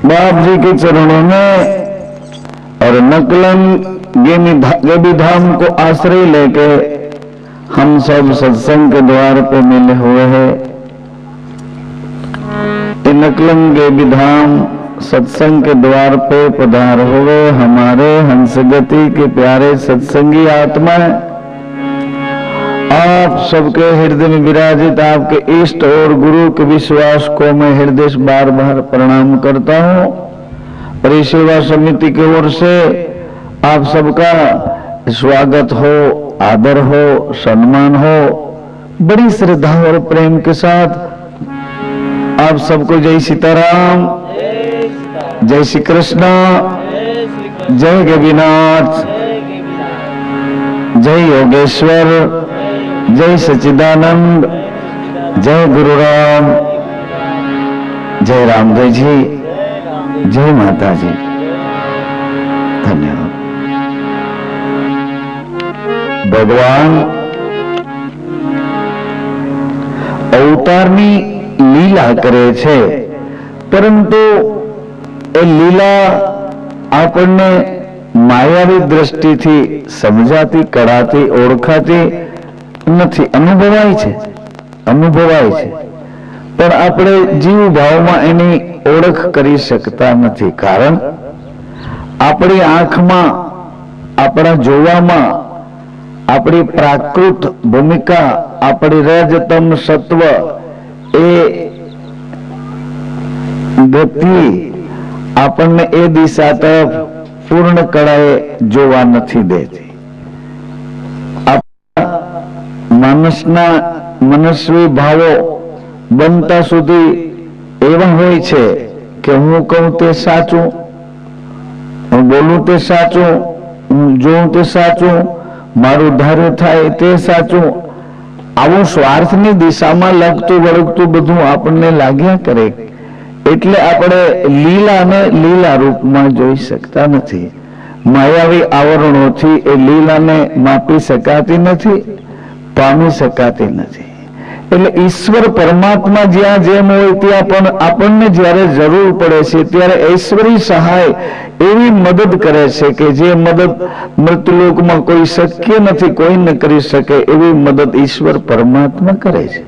बाप जी के चरणों में और नकलन गेबी धाम को आश्रय लेके हम सब सत्संग के द्वार पे मिले हुए हैं। नकलन गेबी धाम सत्संग के द्वार पे पधार हुए हमारे हंसगति के प्यारे सत्संगी आत्मा, आप सबके हृदय में विराजित आपके इष्ट और गुरु के विश्वास को मैं हृदय से बार बार प्रणाम करता हूँ। परिसेवा समिति की ओर से आप सबका स्वागत हो, आदर हो, सम्मान हो। बड़ी श्रद्धा और प्रेम के साथ आप सबको जय सीताराम, जय श्री कृष्ण, जय गबीनाथ, जय योगेश्वर, जय सच्चिदानंद, जय गुरुराम, जय रामदेव जी, जय माता जी। धन्यवाद। भगवान अवतारनी લીલા કરે છે, પરંતુ એ લીલા આપણને માયાવી દ્રષ્ટિથી સમજાતી, કળાતી, ઓળખાતી નથી, અનુભવાય છે, પણ આપણે જીવ ભાવમાં એની ઓળખ કરી શકતા નથી। કારણ આપણી આંખમાં આપણા જોવામાં આપણી પ્રાકૃત ભૂમિકા, આપણી રજતમ સત્વ એ ગતિ આપણને એ દિશા તરફ પૂર્ણ કળાએ જોવા નથી દેતી. માણસના મનસ્વી ભાવો બનતા સુધી એવા હોય છે કે હું કહું તે સાચું, હું બોલું તે સાચું, હું જોઉં તે સાચું, મારું ધાર્યું થાય તે સાચું. આવું સ્વાર્થની દિશામાં લગતું વળગતું બધું આપણને લાગ્યા કરે, એટલે આપણે લીલાને લીલા રૂપમાં જોઈ શકતા નથી. માયાવી આવરણોથી એ લીલાને માપી શકાતી નથી, પામી શકાતી નથી. એટલે ઈશ્વર પરમાત્મા જ્યાં જેમ હોય ત્યાં પણ આપણને જ્યારે જરૂર પડે છે ત્યારે ઐશ્વરી સહાય એવી મદદ કરે છે કે જે મદદ મૃત્યુલોકમાં કોઈ શક્ય નથી, કોઈ ન કરી શકે એવી મદદ ઈશ્વર પરમાત્મા કરે છે.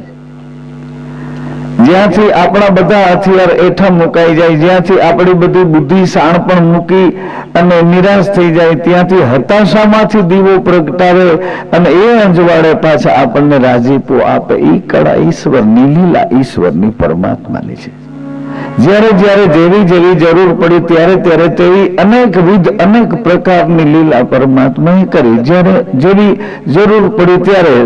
જ્યાંથી આપણા બધા હથિયાર એઠા મુકાઈ જાય, જ્યાંથી આપણી બધી બુદ્ધિ શાણપણ મૂકી અને નિરાશ થઈ જાય, ત્યાંથી હતાશામાંથી દીવો પ્રગટાવે અને એ અંજવાળે પાછા આપણને રાજીપો આપે. ઈ કળા ઈશ્વરની લીલા, ઈશ્વરની પરમાત્માની છે. જ્યારે જ્યારે જેવી જેવી જરૂર પડી ત્યારે ત્યારે તેવી અનેકવિધ અનેક પ્રકારની લીલા પરમાત્માએ કરી. જ્યારે જેવી જરૂર પડી ત્યારે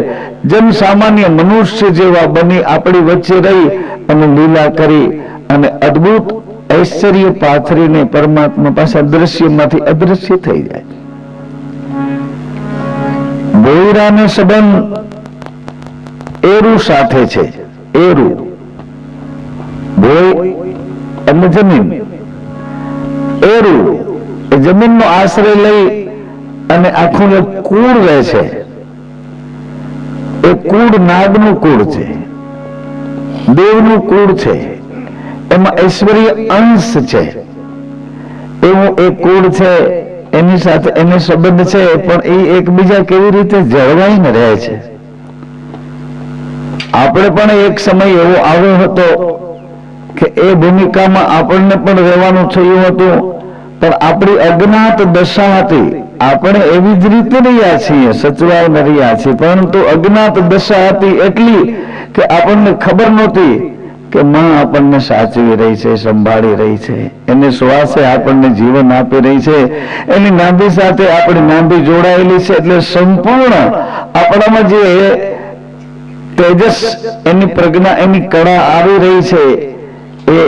જન સામાન્ય મનુષ્ય જેવા બની આપણી વચ્ચે રહી અને લીલા કરી અને અદ્ભુત ઐશ્વર્ય પાથરીને પરમાત્મા પાછા દ્રશ્યમાંથી અદ્રશ્ય થઈ જાય. ભોયરાને સંબંધ એરુ સાથે છે. એરુ, ભોય એટલે જમીન, એરુ એ જમીનનો આશ્રય લઈ અને આખું એક કુળ રહે છે. એ કુળ નાગનું કુળ છે, દેવનું કુળ છે, એમાં ઐશ્વર્ય અંશ છે. એવું એક કુળ છે, એની સાથે એને સંબંધ છે, પણ એ એકબીજા કેવી રીતે જળવાઈને રહે છે. આપણે પણ એક સમય એવો આવ્યો હતો કે એ ભૂમિકામાં આપણને પણ રહેવાનું થયું હતું, પણ આપણી અજ્ઞાત દશા હતી. આપણે એવી જ રીતે રહ્યા છીએ, સચવાઈને રહ્યા છીએ, પરંતુ અજ્ઞાત દશા હતી એટલી કે આપણને ખબર નહોતી કે માં આપણને સાચવી રહી છે, સંભાળી રહી છે, એને શ્વાસે આપણને જીવન આપી રહી છે, એની નાભી સાથે આપણી નાભી જોડાયેલી છે. એટલે સંપૂર્ણ આપણામાં જે તેજસ, એની પ્રજ્ઞા, એની કળા આવી રહી છે એ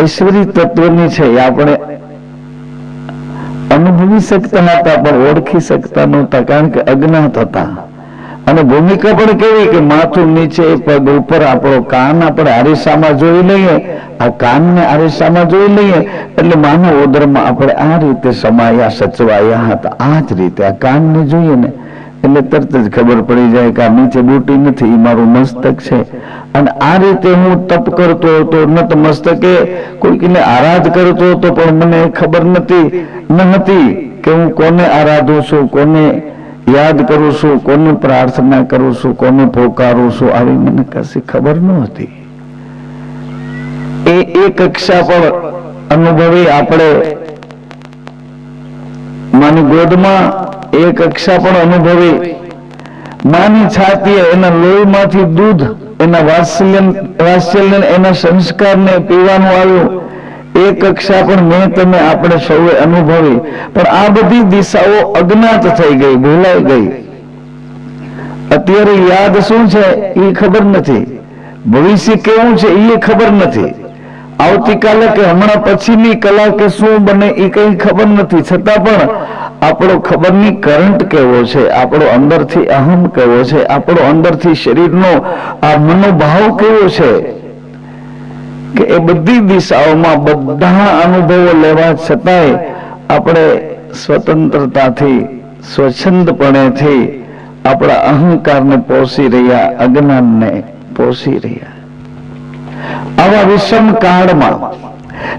ઐશ્વરી તત્વની છે. એ આપણે અનુભવી શકતા નહોતા, પણ ઓળખી શકતા નહોતા, કારણ કે અજ્ઞાત હતા. અને ભૂમિકા પણ કેવી કે માથું નીચે, પગ ઉપર, આપણો કાન આપણે આરીસામાં જોઈ લઈએ, આ કાનને આરીસામાં જોઈ લઈએ એટલે માનવ ઉદરમાં આપણે આ રીતે સમાયા, સચવાયા હતા. આ જ રીતે આ કાનને જોઈએ ને એટલે તરત જ ખબર પડી જાય કે આ નીચે બુટી નથી, એ મારું મસ્તક છે. અને આ રીતે હું તપ કરતો હતો, નત મસ્તકે કોઈકને આરાધ કરતો હતો, પણ મને ખબર નથી કે હું કોને આરાધું છું, કોને યાદ કરું છું, કોને પ્રાર્થના કરું છું, કોને પોકારું છું, આવી મને કશી ખબર નહોતી. એ કક્ષા પણ અનુભવી આપણે માની ગોદમાં, એ કક્ષા પણ અનુભવી માની છાતીએ, એના લોહીમાંથી દૂધ, એના વાત્સલ્ય, એના સંસ્કારને પીવાનું આવ્યું. એ કક્ષા પણ મેં તમે આપણે સૌએ અનુભવી. પણ આ બધી દિશાઓ અજ્ઞાત થઈ ગઈ, ભૂલાઈ ગઈ. અત્યારે યાદ શું છે એ ખબર નથી, ભવિષ્ય કેવું છે એ ખબર નથી, આવતીકાલે કે હમણાં પછીની કલા કે શું બને એ કઈ ખબર નથી. છતાં પણ આપણો ખબરની કરંટ કેવો છે, આપણો અંદરથી અહમ કેવો છે, આપણો અંદરથી શરીરનો આ મનોભાવ કેવો છે કે એ બધી દિશાઓમાં બધા અનુભવો લેવા છતાંય આપણે સ્વતંત્રતાથી, સ્વચ્છંદપણેથી આપણા અહંકારને પોષી રહ્યા, અજ્ઞાનને પોષી રહ્યા. આવા વિષમ કાળમાં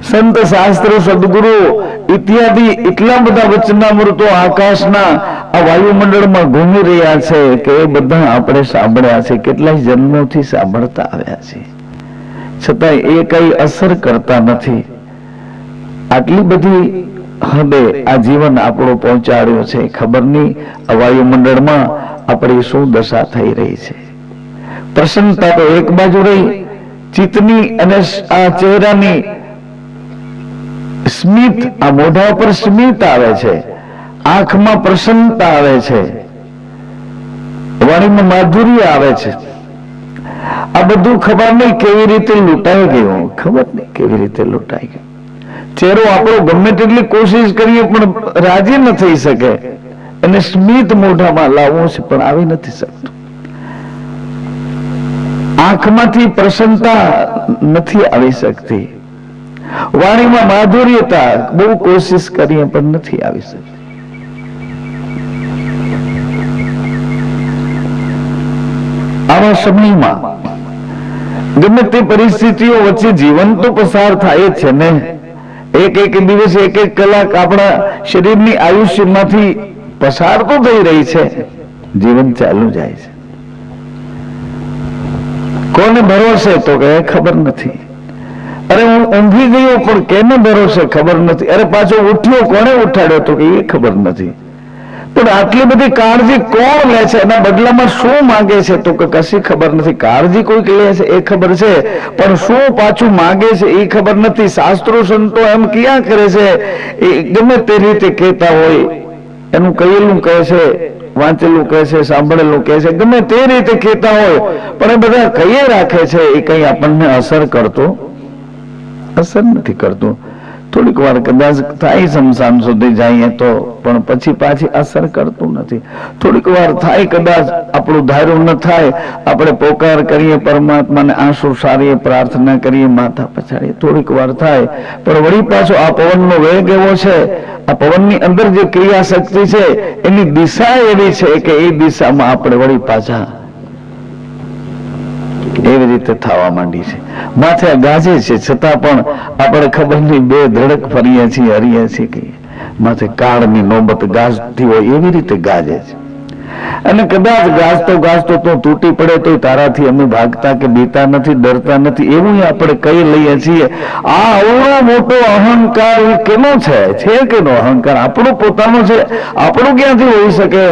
સંત શાસ્ત્ર, સદગુરુ ઇત્યાદિ એટલા બધા વચનામૃતો આકાશના આ વાયુમંડળમાં ઘૂમી રહ્યા છે કે એ બધા આપણે સાંભળ્યા છે, કેટલાય જન્મોથી સાંભળતા આવ્યા છે, છતાં એ કઈ અસર કરતા નથી. આટલી બધી હદે આ જીવન આપણું પહોંચાડ્યું છે, ખબર નહીં આ વાયુમંડળમાં આપણી શું દશા થઈ રહી છે. પ્રસન્નતા તો એક બાજુ રહી, ચિત્તની અને આ ચહેરાની સ્મિત, આ મોઢા પર સ્મિત આવે છે, આંખમાં પ્રસન્નતા આવે છે, વાણીમાં માધુર્ય આવે છે. આ બધું ખબર નહીં કેવી રીતે લૂંટાઈ ગયું, ખબર નહીં કેવી રીતે લૂંટાઈ ગયું. ચહેરો આપણો ગમે તેટલી કોશિશ કરીએ પણ રાજી ન થઈ શકે, અને સ્મિત મોઢામાં લાવવું છે પણ આવી નથી શકતું. આંખમાંથી પ્રસન્નતા નથી આવી શકતી, વાણીમાં માધુર્યતા બહુ કોશિશ કરીએ પણ નથી આવી શકતી. આવા સમયમાં ગમે તે પરિસ્થિતિઓ વચ્ચે જીવન તો પસાર થાય છે ને. એક એક દિવસ, એક એક કલાક આપણા શરીરની આયુષ્યમાંથી પસાર તો થઈ રહી છે, જીવન ચાલુ જાય છે. કોને ભરોસે તો કે ખબર નથી. અરે હું ઊંઘી ગયો પણ કેને ભરોસે ખબર નથી. અરે પાછો ઉઠ્યો, કોને ઉઠાડ્યો તો કે એ ખબર નથી. પણ આટલી બધી કાળજી કોણ લે છે, એના બદલામાં શું માંગે છે તો કે કશી ખબર નથી. કાળજી કોઈક લે છે એ ખબર છે, પણ શું પાછું માંગે છે એ ખબર નથી. શાસ્ત્રો સંતો એમ ક્યાં કરે છે, એ ગમે તે રીતે કહેતા હોય, એનું કહેલું કહે છે, વાંચેલું કહે છે, સાંભળેલું કહે છે, ગમે તે રીતે કહેતા હોય, પણ એ બધા કહીએ રાખે છે, એ કઈ આપણને અસર નથી કરતું. થોડીક વાર કદાચ થાય શમશાન સુધી જઈએ તો, પણ પછી પાછી અસર કરતું નથી. થોડીક વાર થાય, કદાચ આપણું ધાર્યું ન થાય, આપણે પોકાર કરીએ પરમાત્માને, આંસુ સારીએ, પ્રાર્થના કરીએ, માથા પછાડીએ, થોડીક વાર થાય, પણ વળી પાછો આ પવનનો વેગ એવો છે, આ પવનની અંદર જે ક્રિયા શક્તિ છે એની દિશા એવી છે કે એ દિશામાં આપણે વળી પાછા એવી રીતે થવા માંડી છે. માથે ગાજે છે છતાં પણ આપણે ખબર નહીં, બે ધડક ફરીએ છીએ, હરીએ છીએ કે માથે કાળની નોબત ગાજતી હોય એવી રીતે ગાજે છે. અને કદાચ ગાજતો તો તૂટી પડે તો તારાથી અમે ભાગતા કે બીતા નથી, ડરતા નથી, એવું આપણે કહી લઈએ છીએ. આ અવળો મોટો અહંકાર એ કેનો છે કેનો અહંકાર? આપણો પોતાનો છે, આપણું ક્યાંથી હોઈ શકે?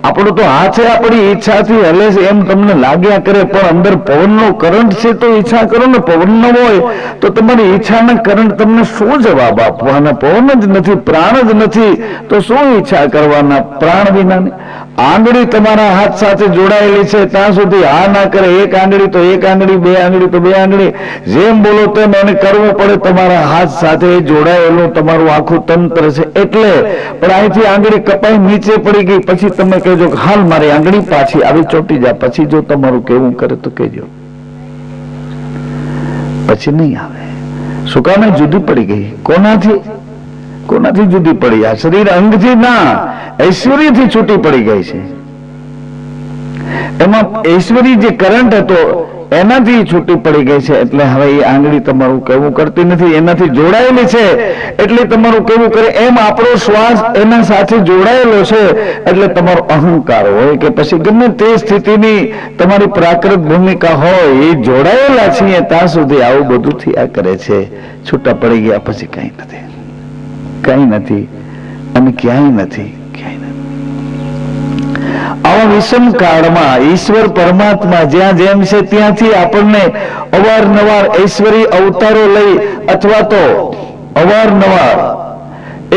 આપણો તો આ છે, આપણી ઈચ્છાથી હલે છે એમ તમને લાગ્યા કરે, પણ અંદર પવનનો કરંટ છે તો ઈચ્છા કરો ને. પવન ન હોય તો તમારી ઈચ્છાના કરંટ તમને શું જવાબ આપવાના? પવન જ નથી, પ્રાણ જ નથી, તો શું ઈચ્છા કરવાના પ્રાણ વિનાની? આંગળી તમારા હાથ સાથે જોડાયેલી છે ત્યાં સુધી હા ના કરે, એક આંગળી તો એક આંગળી, બે આંગળી તો બે આંગળી, જેમ બોલો તેમ એને કરવું પડે. તમારા હાથ સાથે જોડાયેલું તમારું આખું તંત્ર છે. એટલે પણ અહીંથી આંગળી કપાઈ નીચે પડી ગઈ, પછી તમે કહેજો હાલ મારી આંગળી પાછી આવી ચોટી જા, પછી જો તમારું કેવું કરે તો કહેજો, પછી નહીં આવે. શું કામ? જુદી પડી ગઈ. કોનાથી જુદી પડી? આ શરીર અંગથી ના, ઐશ્વર્યથી છૂટી પડી ગઈ છે. એમાં ઐશ્વર્ય જે કરંટ હતો એનાથી છૂટી પડી ગઈ છે. એટલે હવે એ આંગળી તમારું કહેવું કરતી નથી, એનાથી જોડાયેલી છે એટલે તમારું કેવું કરે. એમ આપણો શ્વાસ એના સાથે જોડાયેલો છે એટલે તમારો અહંકાર હોય કે પછી ગમે તે સ્થિતિની તમારી પ્રાકૃત ભૂમિકા હોય, એ જોડાયેલા છીએ ત્યાં સુધી આવું બધું થયા કરે છે. છૂટા પડી ગયા પછી કઈ નથી અને ક્યાંય નથી. આવા વિષમ કાળમાં ઈશ્વર પરમાત્મા જ્યાં જેમ છે ત્યાંથી આપણને અવારનવાર ઐશ્વર્ય અવતારો લઈ અથવા તો અવારનવાર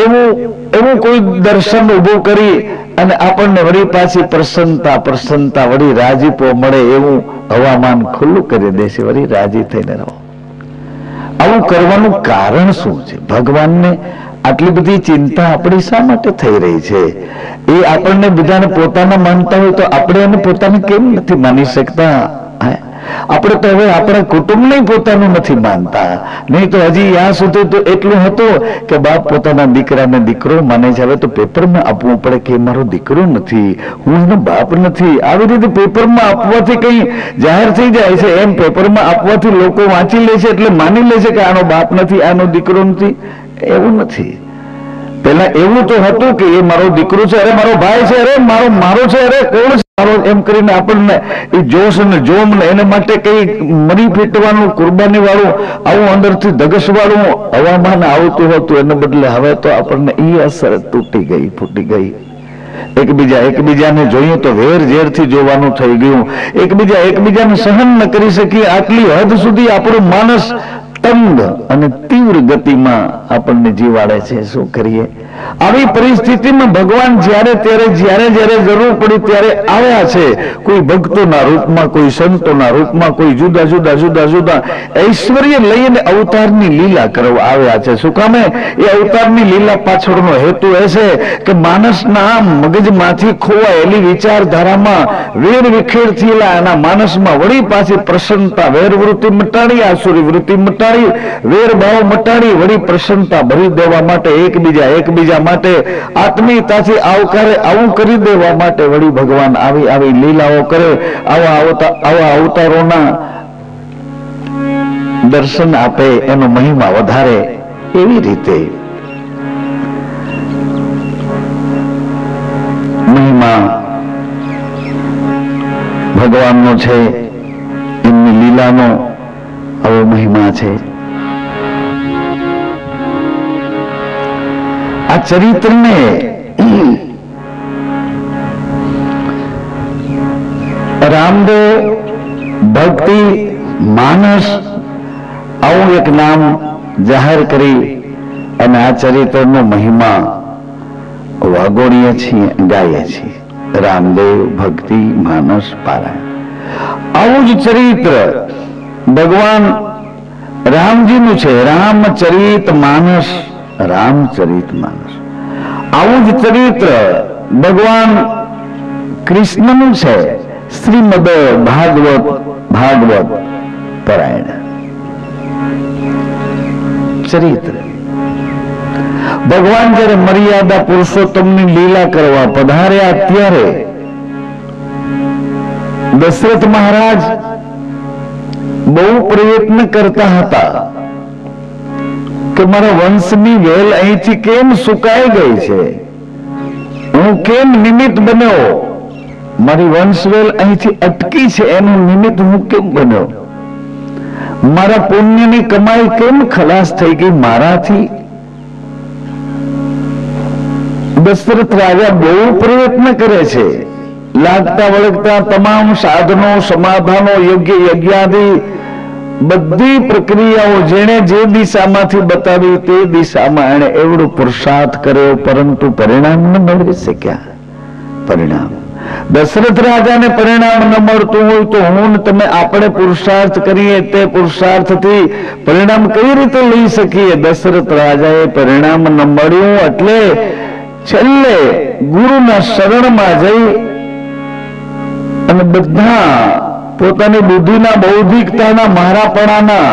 એવું કોઈ દર્શન ઉભું કરી અને આપણને વળી પાછી પ્રસન્નતા વળી રાજીપો મળે એવું હવામાન ખુલ્લું કરી દેશે. વળી રાજી થઈને રહો. આવું કરવાનું કારણ શું છે? ભગવાનને આટલી બધી ચિંતા આપણી શા માટે થઈ રહી છે? એ આપણને બધાને પોતાના માનતા હોય તો આપણે એને પોતાને કેમ નથી માની શકતા? આપણે તો હવે આપણા કુટુંબને પોતાનું નથી માનતા. નહીં તો હજી ત્યાં સુધી તો એટલું હતું કે બાપ પોતાના દીકરાને દીકરો માને છે. હવે તો પેપરમાં આપવું પડે કે મારો દીકરો નથી, હું એનો બાપ નથી. આવી રીતે પેપરમાં આપવાથી કઈ જાહેર થઈ જાય છે? એમ પેપરમાં આપવાથી લોકો વાંચી લે છે એટલે માની લે છે કે આનો બાપ નથી, આનો દીકરો નથી. એવું નથી. પેલા એવું તો હતું કે એ મારો દીકરો છે, અરે મારો ભાઈ છે, અરે મારો છે, અરે કોણ છે મારો, એમ કરીને આપણને એ જોશ અને જોમ ને એના માટે કઈ મરી ફેટવાનું, કુરબાની વાળું, આવું અંદરથી ધગશ વાળું હવામાન આવતું હતું. એને બદલે હવે તો આપણને એ અસર તૂટી ગઈ, ફૂટી ગઈ. એકબીજાને જોઈએ તો વેર ઝેરથી જોવાનું થઈ ગયું. એકબીજાને સહન ન કરી શકીએ. આટલી હદ સુધી આપણું માનસ તંગ અને તીવ્ર ગતિમાં આપણને જીવાડે છે. શું કરીએ? આવી પરિસ્થિતિમાં ભગવાન જ્યારે જરૂર પડી ત્યારે આવ્યા છે. કોઈ ભક્તોના રૂપમાં, કોઈ સંતોના રૂપમાં, કોઈ જુદા ઐશ્વર્ય લઈને અવતારની લીલા કરવા આવ્યા છે. શું કામે? એ અવતારની લીલા પાછળનો હેતુ એ છે કે માણસના મગજમાંથી ખોવાયેલી વિચારધારામાં વેર વિખેર થયેલા એના માનસમાં વળી પાછી પ્રસન્નતા, વેર વૃત્તિ મટાડી, આસુરી વૃત્તિ મટાડી, વેર ભાવ મટાડી વળી પ્રસન્નતા ભરી દેવા માટે, એકબીજા માટે આત્મીયતાથી આવકારે આવું કરી દેવા માટે વળી ભગવાન આવી લીલાઓ કરે. આવા અવતારોના દર્શન આપે, એનો મહિમા વધારે. એવી રીતે મહિમા ભગવાનનો છે, એમની લીલાનો આવો મહિમા છે. આ ચરિત્રને રામદેવ ભક્તિ માનસ આવું એક નામ જાહેર કરી અને આ ચરિત્રનો મહિમા વાગોળીએ છીએ, ગાઈએ છીએ. રામદેવ ભક્તિ માનસ પારાયણ, આવું જ ચરિત્ર ભગવાન રામજીનું છે. રામચરિત માનસ, રામચરિત માનસ. આવું જ ચરિત્ર ભગવાન કૃષ્ણનું છે. શ્રીમદ ભાગવત પરાયણ ચરિત્ર. ભગવાન જયારે મર્યાદા પુરુષોત્તમની લીલા કરવા પધાર્યા ત્યારે દશરથ મહારાજ બહુ પ્રયત્ન કરતા હતા કે મારા વંશની વેલ અહીંથી કેમ સુકાઈ ગઈ છે, હું કેમ નિમિત્ત બન્યો, મારી વંશવેલ અહીંથી અટકી છે એનું નિમિત્ત હું કેમ બન્યો, મારા પુણ્યની કમાઈ કેમ ખલાસ થઈ ગઈ મારાથી. દશરથ રાજા બહુ પ્રયત્ન કરે છે. લાગતા વળગતા તમામ સાધનો, સમાધાનો, યજ્ઞાદિ બધી પ્રક્રિયાઓ જેણે જે દિશામાંથી બતાવી તે દિશામાં એણે એવડો પુરુષાર્થ કર્યો, પરંતુ પરિણામ ન મેળવી શક્યા. પરિણામ દશરથ રાજાને પરિણામ ન મળતું હોય તો હું ને તમે આપણે પુરુષાર્થ કરીએ તે પુરુષાર્થથી પરિણામ કઈ રીતે લઈ શકીએ? દશરથ રાજાએ પરિણામ ન મળ્યું એટલે છેલ્લે ગુરુના શરણમાં જઈ અને બધા પોતાની બુદ્ધિના, બૌદ્ધિકતાના, મારાપણાના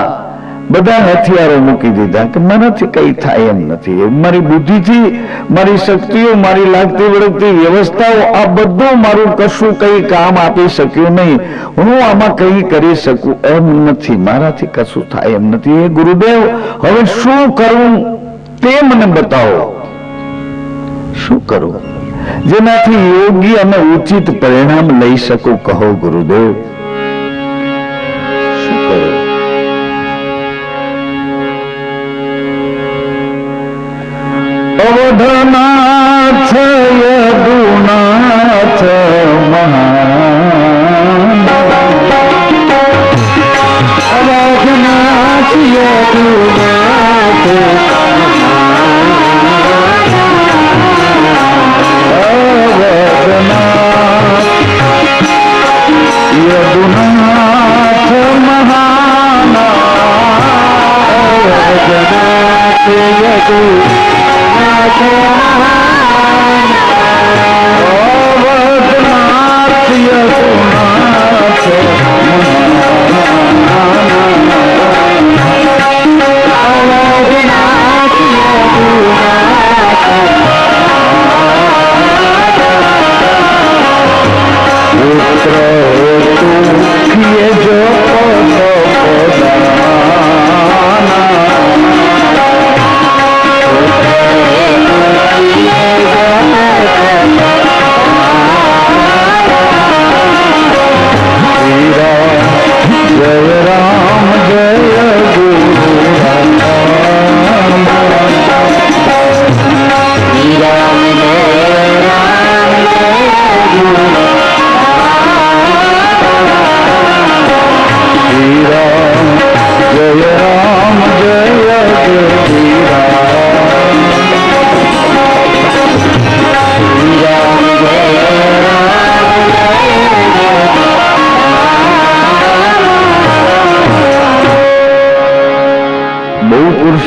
બધા હથિયારો મૂકી દીધા કે મનાથી કઈ થાય એમ નથી, મારી બુદ્ધિથી, મારી શક્તિઓ, મારી લાગતી વળગતી વ્યવસ્થાઓ, આ બધું મારું કશું કઈ કામ આપી શક્યું નહીં, હું આમાં કઈ કરી શકું એમ નથી, મારાથી કશું થાય એમ નથી. એ ગુરુદેવ, હવે શું કરવું તે મને બતાવો. શું કરું જેનાથી યોગ્ય અને ઉચિત પરિણામ લઈ શકું? કહો ગુરુદેવ, શું કરું? અવધનાથ યદુનાથ મહાન, અવધનાથ યદુનાથ યદુનાથ મહાન, અવધનાથ યદુનાથ મહાન, અવધનાથ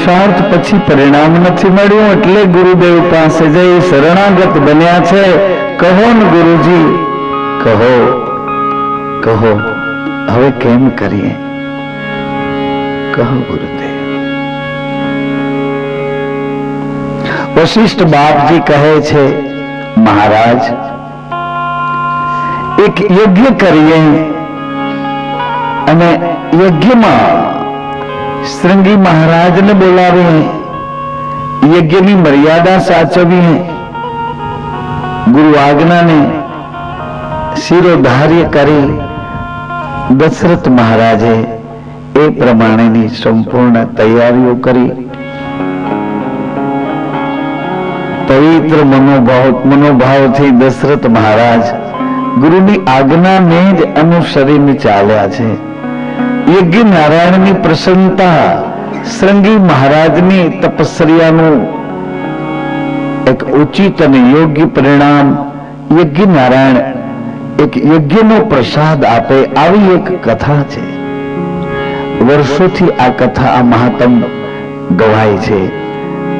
પુરુષાર્થ પછી પરિણામ નથી મળ્યું, એટલે ગુરુદેવ પાસે જઈ શરણાગત બન્યા છે. કહો ને ગુરુજી, કહો કહો, હવે કેમ કરીએ? કહો ગુરુદેવ. વશિષ્ઠ બાપજી કહે છે, મહારાજ એક યજ્ઞ કરીએ અને યજ્ઞમાં શ્રૃંગી મહારાજને બોલાવીએ, યજ્ઞની મર્યાદા સાચવીએ, ગુરુ આજ્ઞાને શિરોધાર્ય કરી દશરથ મહારાજે એ પ્રમાણેની સંપૂર્ણ તૈયારીઓ કરી. પવિત્ર મનોભાવથી દશરથ મહારાજ ગુરુની આજ્ઞાને જ અનુસરીને ચાલ્યા છે. યજ્ઞ નારાયણની પ્રસન્નતા, શ્રૃંગી મહારાજની તપસ્યાનું એક ઉચિત અને યોગ્ય પરિણામ, યજ્ઞ નારાયણ એક યજ્ઞનો પ્રસાદ આપે, આવી એક કથા છે. વર્ષોથી આ કથા, આ મહાત્મ ગવાય છે,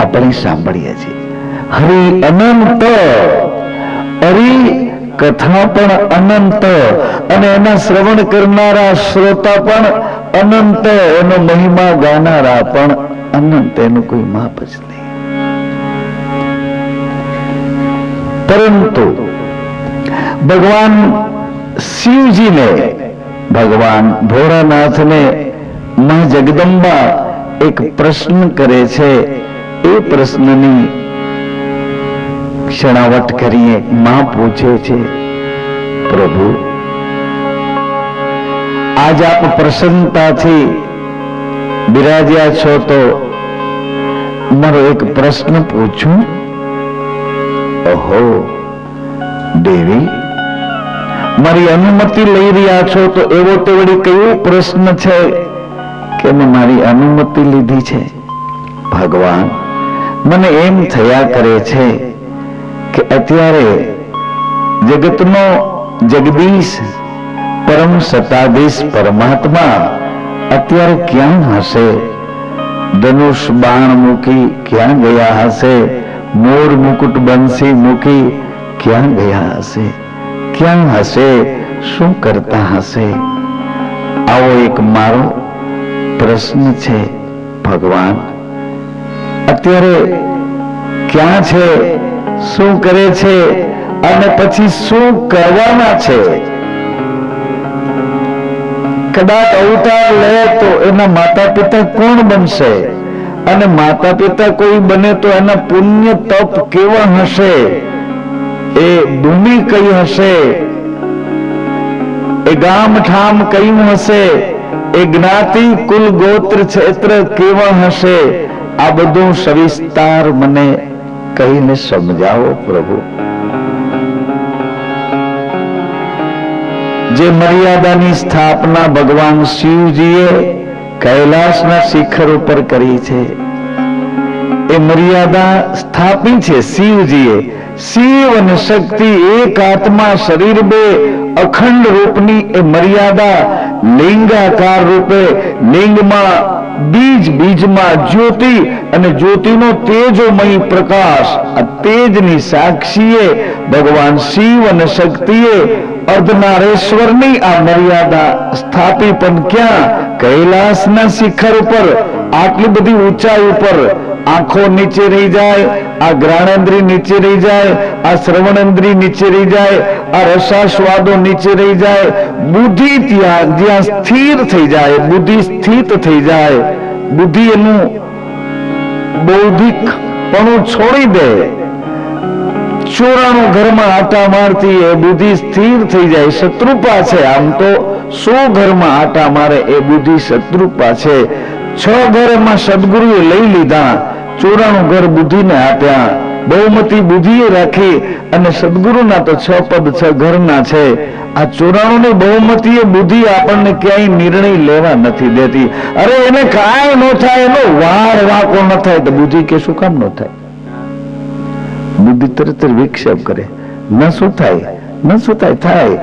આપણે સાંભળીએ છીએ. હરિ અનંત, હરિ કથા પણ અનંત, અને એના શ્રવણ કરનારા શ્રોતા પણ અનંત, એનો મહિમા ગાનારા પણ અનંત, એનું કોઈ માપ જ નહીં. પરંતુ ભગવાન શિવજીને, ભગવાન ભોળાનાથને માં જગદંબા એક પ્રશ્ન કરે છે. એ પ્રશ્નની ક્ષણાવટ કરીએ. માં પૂછે છે, પ્રભુ આજ આપ પ્રસન્નતાથી બિરાજ્યા છો, તો મારો એક પ્રશ્ન પૂછું? ઓહો દેવી, મારી અનુમતિ લઈ રહ્યા છો, તો એવો તો વળી કયો પ્રશ્ન છે કે મેં મારી અનુમતિ લીધી છે? ભગવાન, મને એમ થયા કરે છે કે અત્યારે જગતનો જગદીશ, પરમ સતાધીશ પરમાત્મા અત્યારે ક્યાં હશે? ધનુષ બાણ મૂકી ક્યાં ગયા હશે? મોર મુકુટ બંસી મૂકી ક્યાં ગયા હશે? ક્યાં હશે? શું કરતા હશે? આવો એક મારો પ્રશ્ન છે. ભગવાન અત્યારે ક્યાં છે? શું કરે છે? અને પછી શું કરવાના છે? કદાચ અવતાર લે તો એના માતા પિતા કોણ બનશે? અને માતા પિતા કોઈ બને તો એના પુણ્ય તપ કેવા હશે? એ ભૂમિ કઈ હશે? એ ગામ ઠામ કયું હશે? એ જ્ઞાતિ કુલ ગોત્ર ક્ષેત્ર કેવા હશે? આ બધું સવિસ્તાર મને કહીને સમજાવો પ્રભુ. જે મર્યાદાની સ્થાપના ભગવાન શિવજીએ કૈલાસના શિખર ઉપર કરી છે, એ મર્યાદા સ્થાપી છે શિવજીએ. શિવ અને શક્તિ એક આત્મા શરીર બે અખંડ રૂપની એ મર્યાદા લિંગાકાર રૂપે, લિંગમાં બીજ, બીજમાં જ્યોતિ અને જ્યોતિનો તેજોમય પ્રકાશ, આ તેજની સાક્ષીએ ભગવાન શિવ અને શક્તિએ અર્ધનારેશ્વરની આ મર્યાદા સ્થાપી. પણ ક્યાં? કૈલાસના શિખર ઉપર, આટલી બધી ઊંચાઈ ઉપર. આંખો નીચે રહી જાય, આ જ્ઞાનેન્દ્રિય નીચે રહી જાય, આ શ્રવણેન્દ્રિય નીચે રહી જાય, આ રસાસ્વાદો નીચે રહી જાય, બુદ્ધિ જ્યાં સ્થિર થઈ જાય, બુદ્ધિ સ્થિત થઈ જાય, બુદ્ધિ એનું બૌદ્ધિક પણ છોડી દે, 94 ઘરમાં આટા મારતી એ બુદ્ધિ સ્થિર થઈ જાય. શત્રુપા છે, આમ તો 100 ઘરમાં આટા મારે એ બુદ્ધિ શત્રુપા છે. 6 ઘરમાં સદગુરુએ લઈ લીધા, 94 ઘર બુદ્ધિને આપ્યા. બહુમતી બુદ્ધિએ રાખી અને સદગુરુના તો 6 પદ 6 ઘરના છે. આ 94 ની બહુમતીએ બુદ્ધિ આપણને ક્યાંય નિર્ણય લેવા નથી દેતી. અરે એને કાંઈ ન થાય, એનો વાર વાંકો ન થાય તો બુદ્ધિ કે શું કામ ન થાય? બુદ્ધિ તરત વિક્ષેપ કરે. ન શું થાય, ન શું થાય, થાય.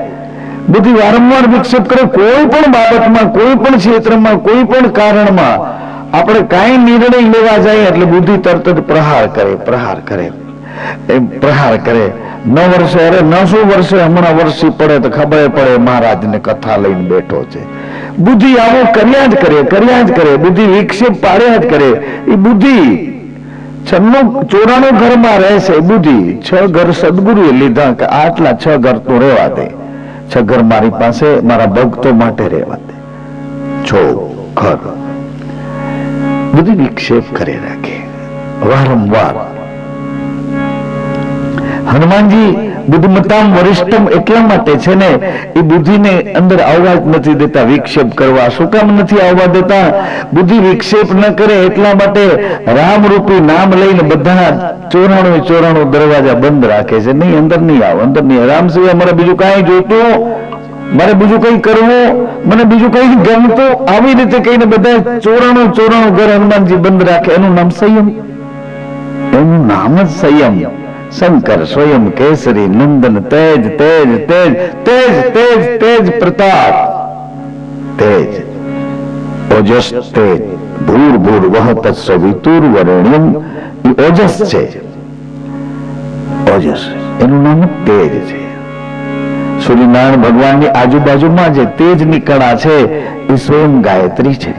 બુદ્ધિ વારંવાર વિક્ષેપ કરે, કોઈ પણ બાબતમાં, કોઈ પણ ક્ષેત્રમાં, કોઈ પણ કારણમાં. આપણે કાંઈ નિર્ણય લેવા જાય એટલે બુદ્ધિ તરત જ પ્રહાર કરે પ્રહાર કરે. ન વર્ષે, અરે ન શું વર્ષે, હમણાં વર્ષી પડે તો ખબર પડે મહારાજને કથા લઈને બેઠો છે. બુદ્ધિ આવું કર્યા જ કરે, બુદ્ધિ વિક્ષેપ પાડ્યા જ કરે. એ બુદ્ધિ 94 ઘરમાં રહેશે. બુદ્ધિ 6 ઘર સદગુરુએ લીધા કે આટલા 6 ઘર તો રહેવા દે, 6 ઘર મારી પાસે મારા ભક્તો માટે રહેવા દે. 6 ઘર બુદ્ધિ વિક્ષેપ કરી રાખે વારંવાર. હનુમાનજી બુદ્ધિમત્તામ વરિષ્ઠમ એટલા માટે છે ને, એ બુદ્ધિને અંદર આવવા જ નથી દેતા વિક્ષેપ કરવા. શું કામ નથી આવવા દેતા? બુદ્ધિ વિક્ષેપ ન કરે એટલા માટે રામ રૂપી નામ લઈને બધા 94 દરવાજા બંધ રાખે છે. નહીં, અંદર નહીં આવ, અંદર નહીં. રામ સિવાય મારે બીજું કાંઈ જોઈતું, મારે બીજું કઈ કરવું, મને બીજું કઈ ગમતું, આવી રીતે કહીને બધા 94 ઘર હનુમાનજી બંધ રાખે. એનું નામ સંયમ, એનું નામ જ સંયમ. શંકર સ્વયં કેસરી નંદન તેજ તેજ તેજ તેજ તેજ તેજ પ્રતાપ તેજ ઓજસ તેજ ભૂર ભૂર વહત સવિતુર વરેણ્યમ. એ ઓજસ છે, ઓજસ એનું નામ તેજ છે. સૂર્યનારાયણ ભગવાનની આજુબાજુમાં જે તેજની કણા છે એ સ્વયં ગાયત્રી છે.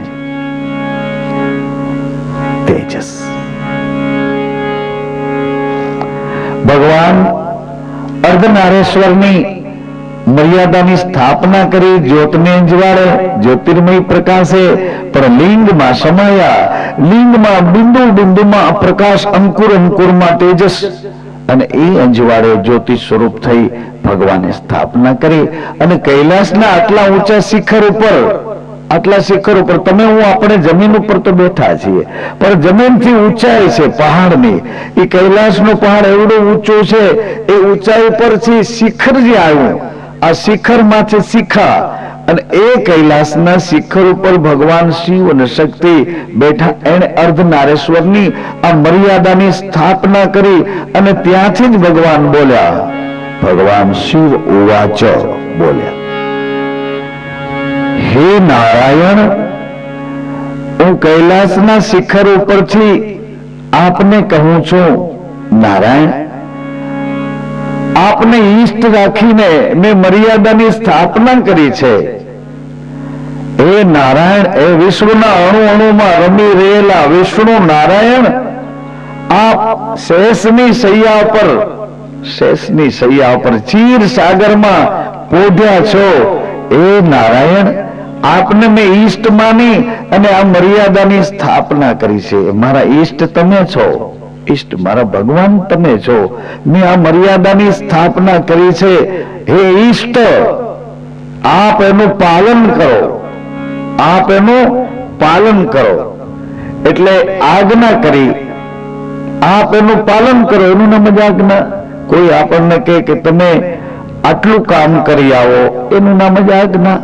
તેજસ ભગવાન અર્ધનારેશ્વરની મર્યાદાની સ્થાપના કરી. જ્યોતને અંજવાળે, જ્યોતિર્મય પ્રકાશે, પણ લિંગમાં સમાયા. લિંગમાં બિંદુ બિંદુમાં પ્રકાશ, અંકુર અંકુરમાં તેજસ, અને એ અંજવાળે જ્યોતિ સ્વરૂપ થઈ ભગવાને સ્થાપના કરી. અને કૈલાસના આટલા ઊંચા શિખર ઉપર, આટલા શિખર ઉપર તમે હું આપણે જમીન ઉપર તો બેઠા છીએ, પણ જમીનથી ઊંચાઈ છે પહાડની. એ કૈલાસનો પહાડ એવડો ઊંચો છે, એ ઊંચાઈ પરથી શિખર જે આવ્યું, આ શિખર માંથી શિખા, અને એ કૈલાસના શિખર ઉપર ભગવાન શિવ અને શક્તિ બેઠા. એને અર્ધનારેશ્વરની આ મર્યાદાની સ્થાપના કરી અને ત્યાંથી જ ભગવાન બોલ્યા. ભગવાન શિવ ઉવાચ બોલ્યા, હે નારાયણ, હું કૈલાસના શિખર ઉપરથી આપને કહું છું, નારાયણ, આપને ઈષ્ટ રાખીને મેં મર્યાદાની સ્થાપના કરી છે. હે નારાયણ, એ વિશ્વના અણુ અણુમાં રમી રહેલા વિષ્ણુ નારાયણ, આપ શેષની શૈયા પર ચીર સાગરમાં પોઢ્યા છો. એ નારાયણ, આપને મેં ઈષ્ટ માની અને આ મર્યાદાની સ્થાપના કરી છે. મારા ઈષ્ટ તમે છો, ઈષ્ટ મારા ભગવાન તમે છો. મેં આ મર્યાદાની સ્થાપના કરી છે. હે ઈષ્ટ, આપ એનું પાલન કરો, આપ એનું પાલન કરો. એટલે આજ્ઞા કરી, આપ એનું પાલન કરો. એનું નામ જ આજ્ઞા. કોઈ આપણને કહે કે તમે આટલું કામ કરી આવો, એનું નામ જ આજ્ઞા.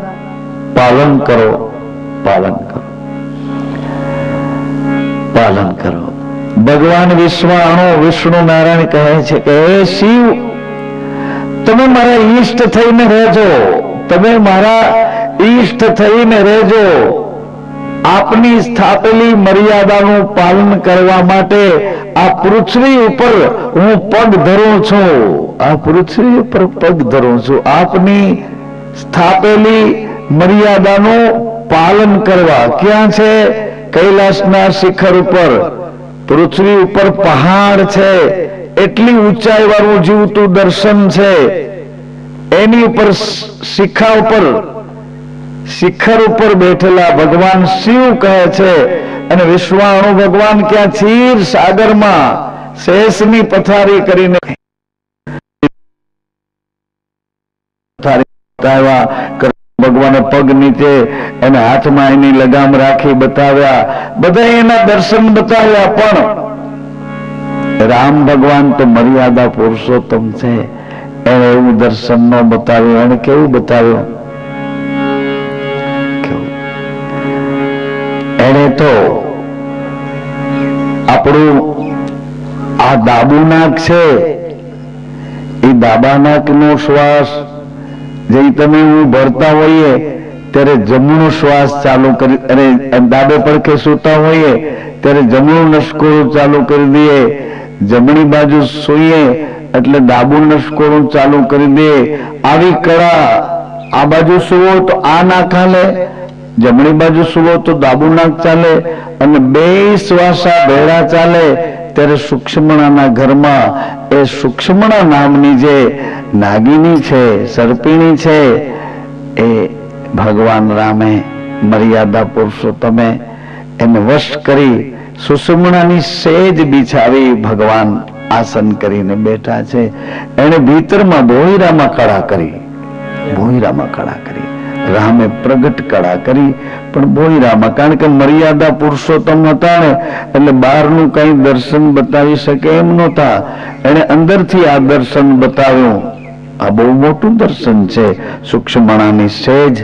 પાલન કરો, પાલન કરો, પાલન કરો. ભગવાન વિશ્વાણુ વિષ્ણુ નારાયણ કહે છે કે હે શિવ, તમે મારા ઈષ્ટ થઈને રહેજો, તમે મારા ઈષ્ટ થઈને રહેજો. આપની સ્થાપેલી મર્યાદાનું પાલન કરવા માટે આ પૃથ્વી ઉપર હું પગ ધરું છું, આ પૃથ્વી ઉપર પગ ધરું છું. આપની સ્થાપેલી મર્યાદાનું પાલન કરવા. ક્યાં છે? કૈલાસના શિખર ઉપર. પૃથ્વી ઉપર પહાડ છે, એટલી ઊંચાઈ વાળું જીવતું દર્શન છે. એની ઉપર શિખા ઉપર, શિખર ઉપર બેઠેલા ભગવાન શિવ કહે છે. અને વિશ્વાણુ ભગવાન ક્યાં? ક્ષીર સાગરમાં શેષની પથારી કરીને ભગવાને પગ નીચે એને હાથમાં એની લગામ રાખી બતાવ્યા. બધા એના દર્શન બતાવ્યા. પણ રામ ભગવાન તો મર્યાદા પુરુષોત્તમ છે, એને એવું દર્શન ન બતાવ્યું. એને કેવું બતાવ્યું? એને તો આપણું આ ડાબુ નાક છે, એ ડાબા નાક નો શ્વાસ જે તમે હું ભરતા હોઈએ ત્યારે જમણો શ્વાસ ચાલુ કરી, અને ડાબે પડખે સૂતા હોઈએ ત્યારે જમણું નસકોરું ચાલુ કરી દઈએ, જમણી બાજુ સૂઈએ એટલે ડાબું નસકોરું ચાલુ કરી દઈએ. આવી કળા, આ બાજુ સુવો તો આ નાક હાલે, જમણી બાજુ સુવો તો ડાબું નાક ચાલે, અને બે શ્વાસા ભેળા ચાલે. ત્યારે સૂક્ષ્મણાના ઘરમાં એ સૂક્ષ્મણા નામની જે નાગિની છે, સર્પિણી છે, એ ભગવાન રામે મર્યાદા પુરુષોત્તમે એને વશ કરી સુષુમ્નાની સેજ બિછાવી ભગવાન આસન કરીને બેઠા છે. એને ભીતરમાં ભોયરામાં કળા કરી, ભોયરામાં કળા કરી, રામે પ્રગટ કળા કરી, પણ ભોયરામાં, કારણ કે મર્યાદા પુરુષોત્તમ હતા ને એટલે બહારનું કઈ દર્શન બતાવી શકે એમ નહોતા. એને અંદરથી આ દર્શન બતાવ્યું. આ બહુ મોટું દર્શન છે. સૂક્ષ્મણાની સેજ,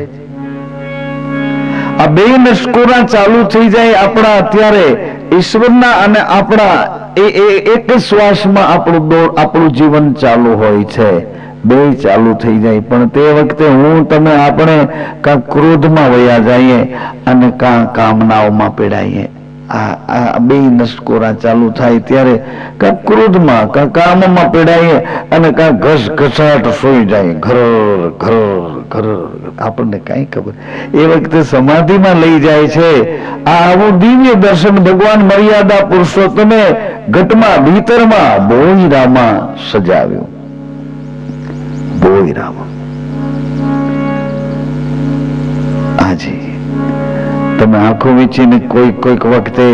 આ બે નસકોરા ચાલુ થઈ જાય આપણા અત્યારે ઈશ્વરના અને આપણા એક શ્વાસમાં આપણું જીવન ચાલુ હોય છે. બે ચાલુ થઈ જાય, પણ તે વખતે હું તમે આપણે કાં ક્રોધમાં વયા જઈએ અને કાં કામનાઓમાં પીડાઈએ. આ બે નસકોરા ચાલુ થાય ત્યારે કાં ક્રોધમાં કાં કામમાં પીડાઈએ અને કાં ઘસઘસાટ સોઈ જાય, ઘર ઘર ઘર, આપણને કઈ ખબર. એ વખતે સમાધિમાં લઈ જાય છે. આ આવું દિવ્ય દર્શન ભગવાન મર્યાદા પુરુષોત્તમે ઘટમાં ભીતરમાં ભોયરામાં સજાવ્યું. ભોયરામાં હાજી તમે આંખો વીચીને કોઈક વખતે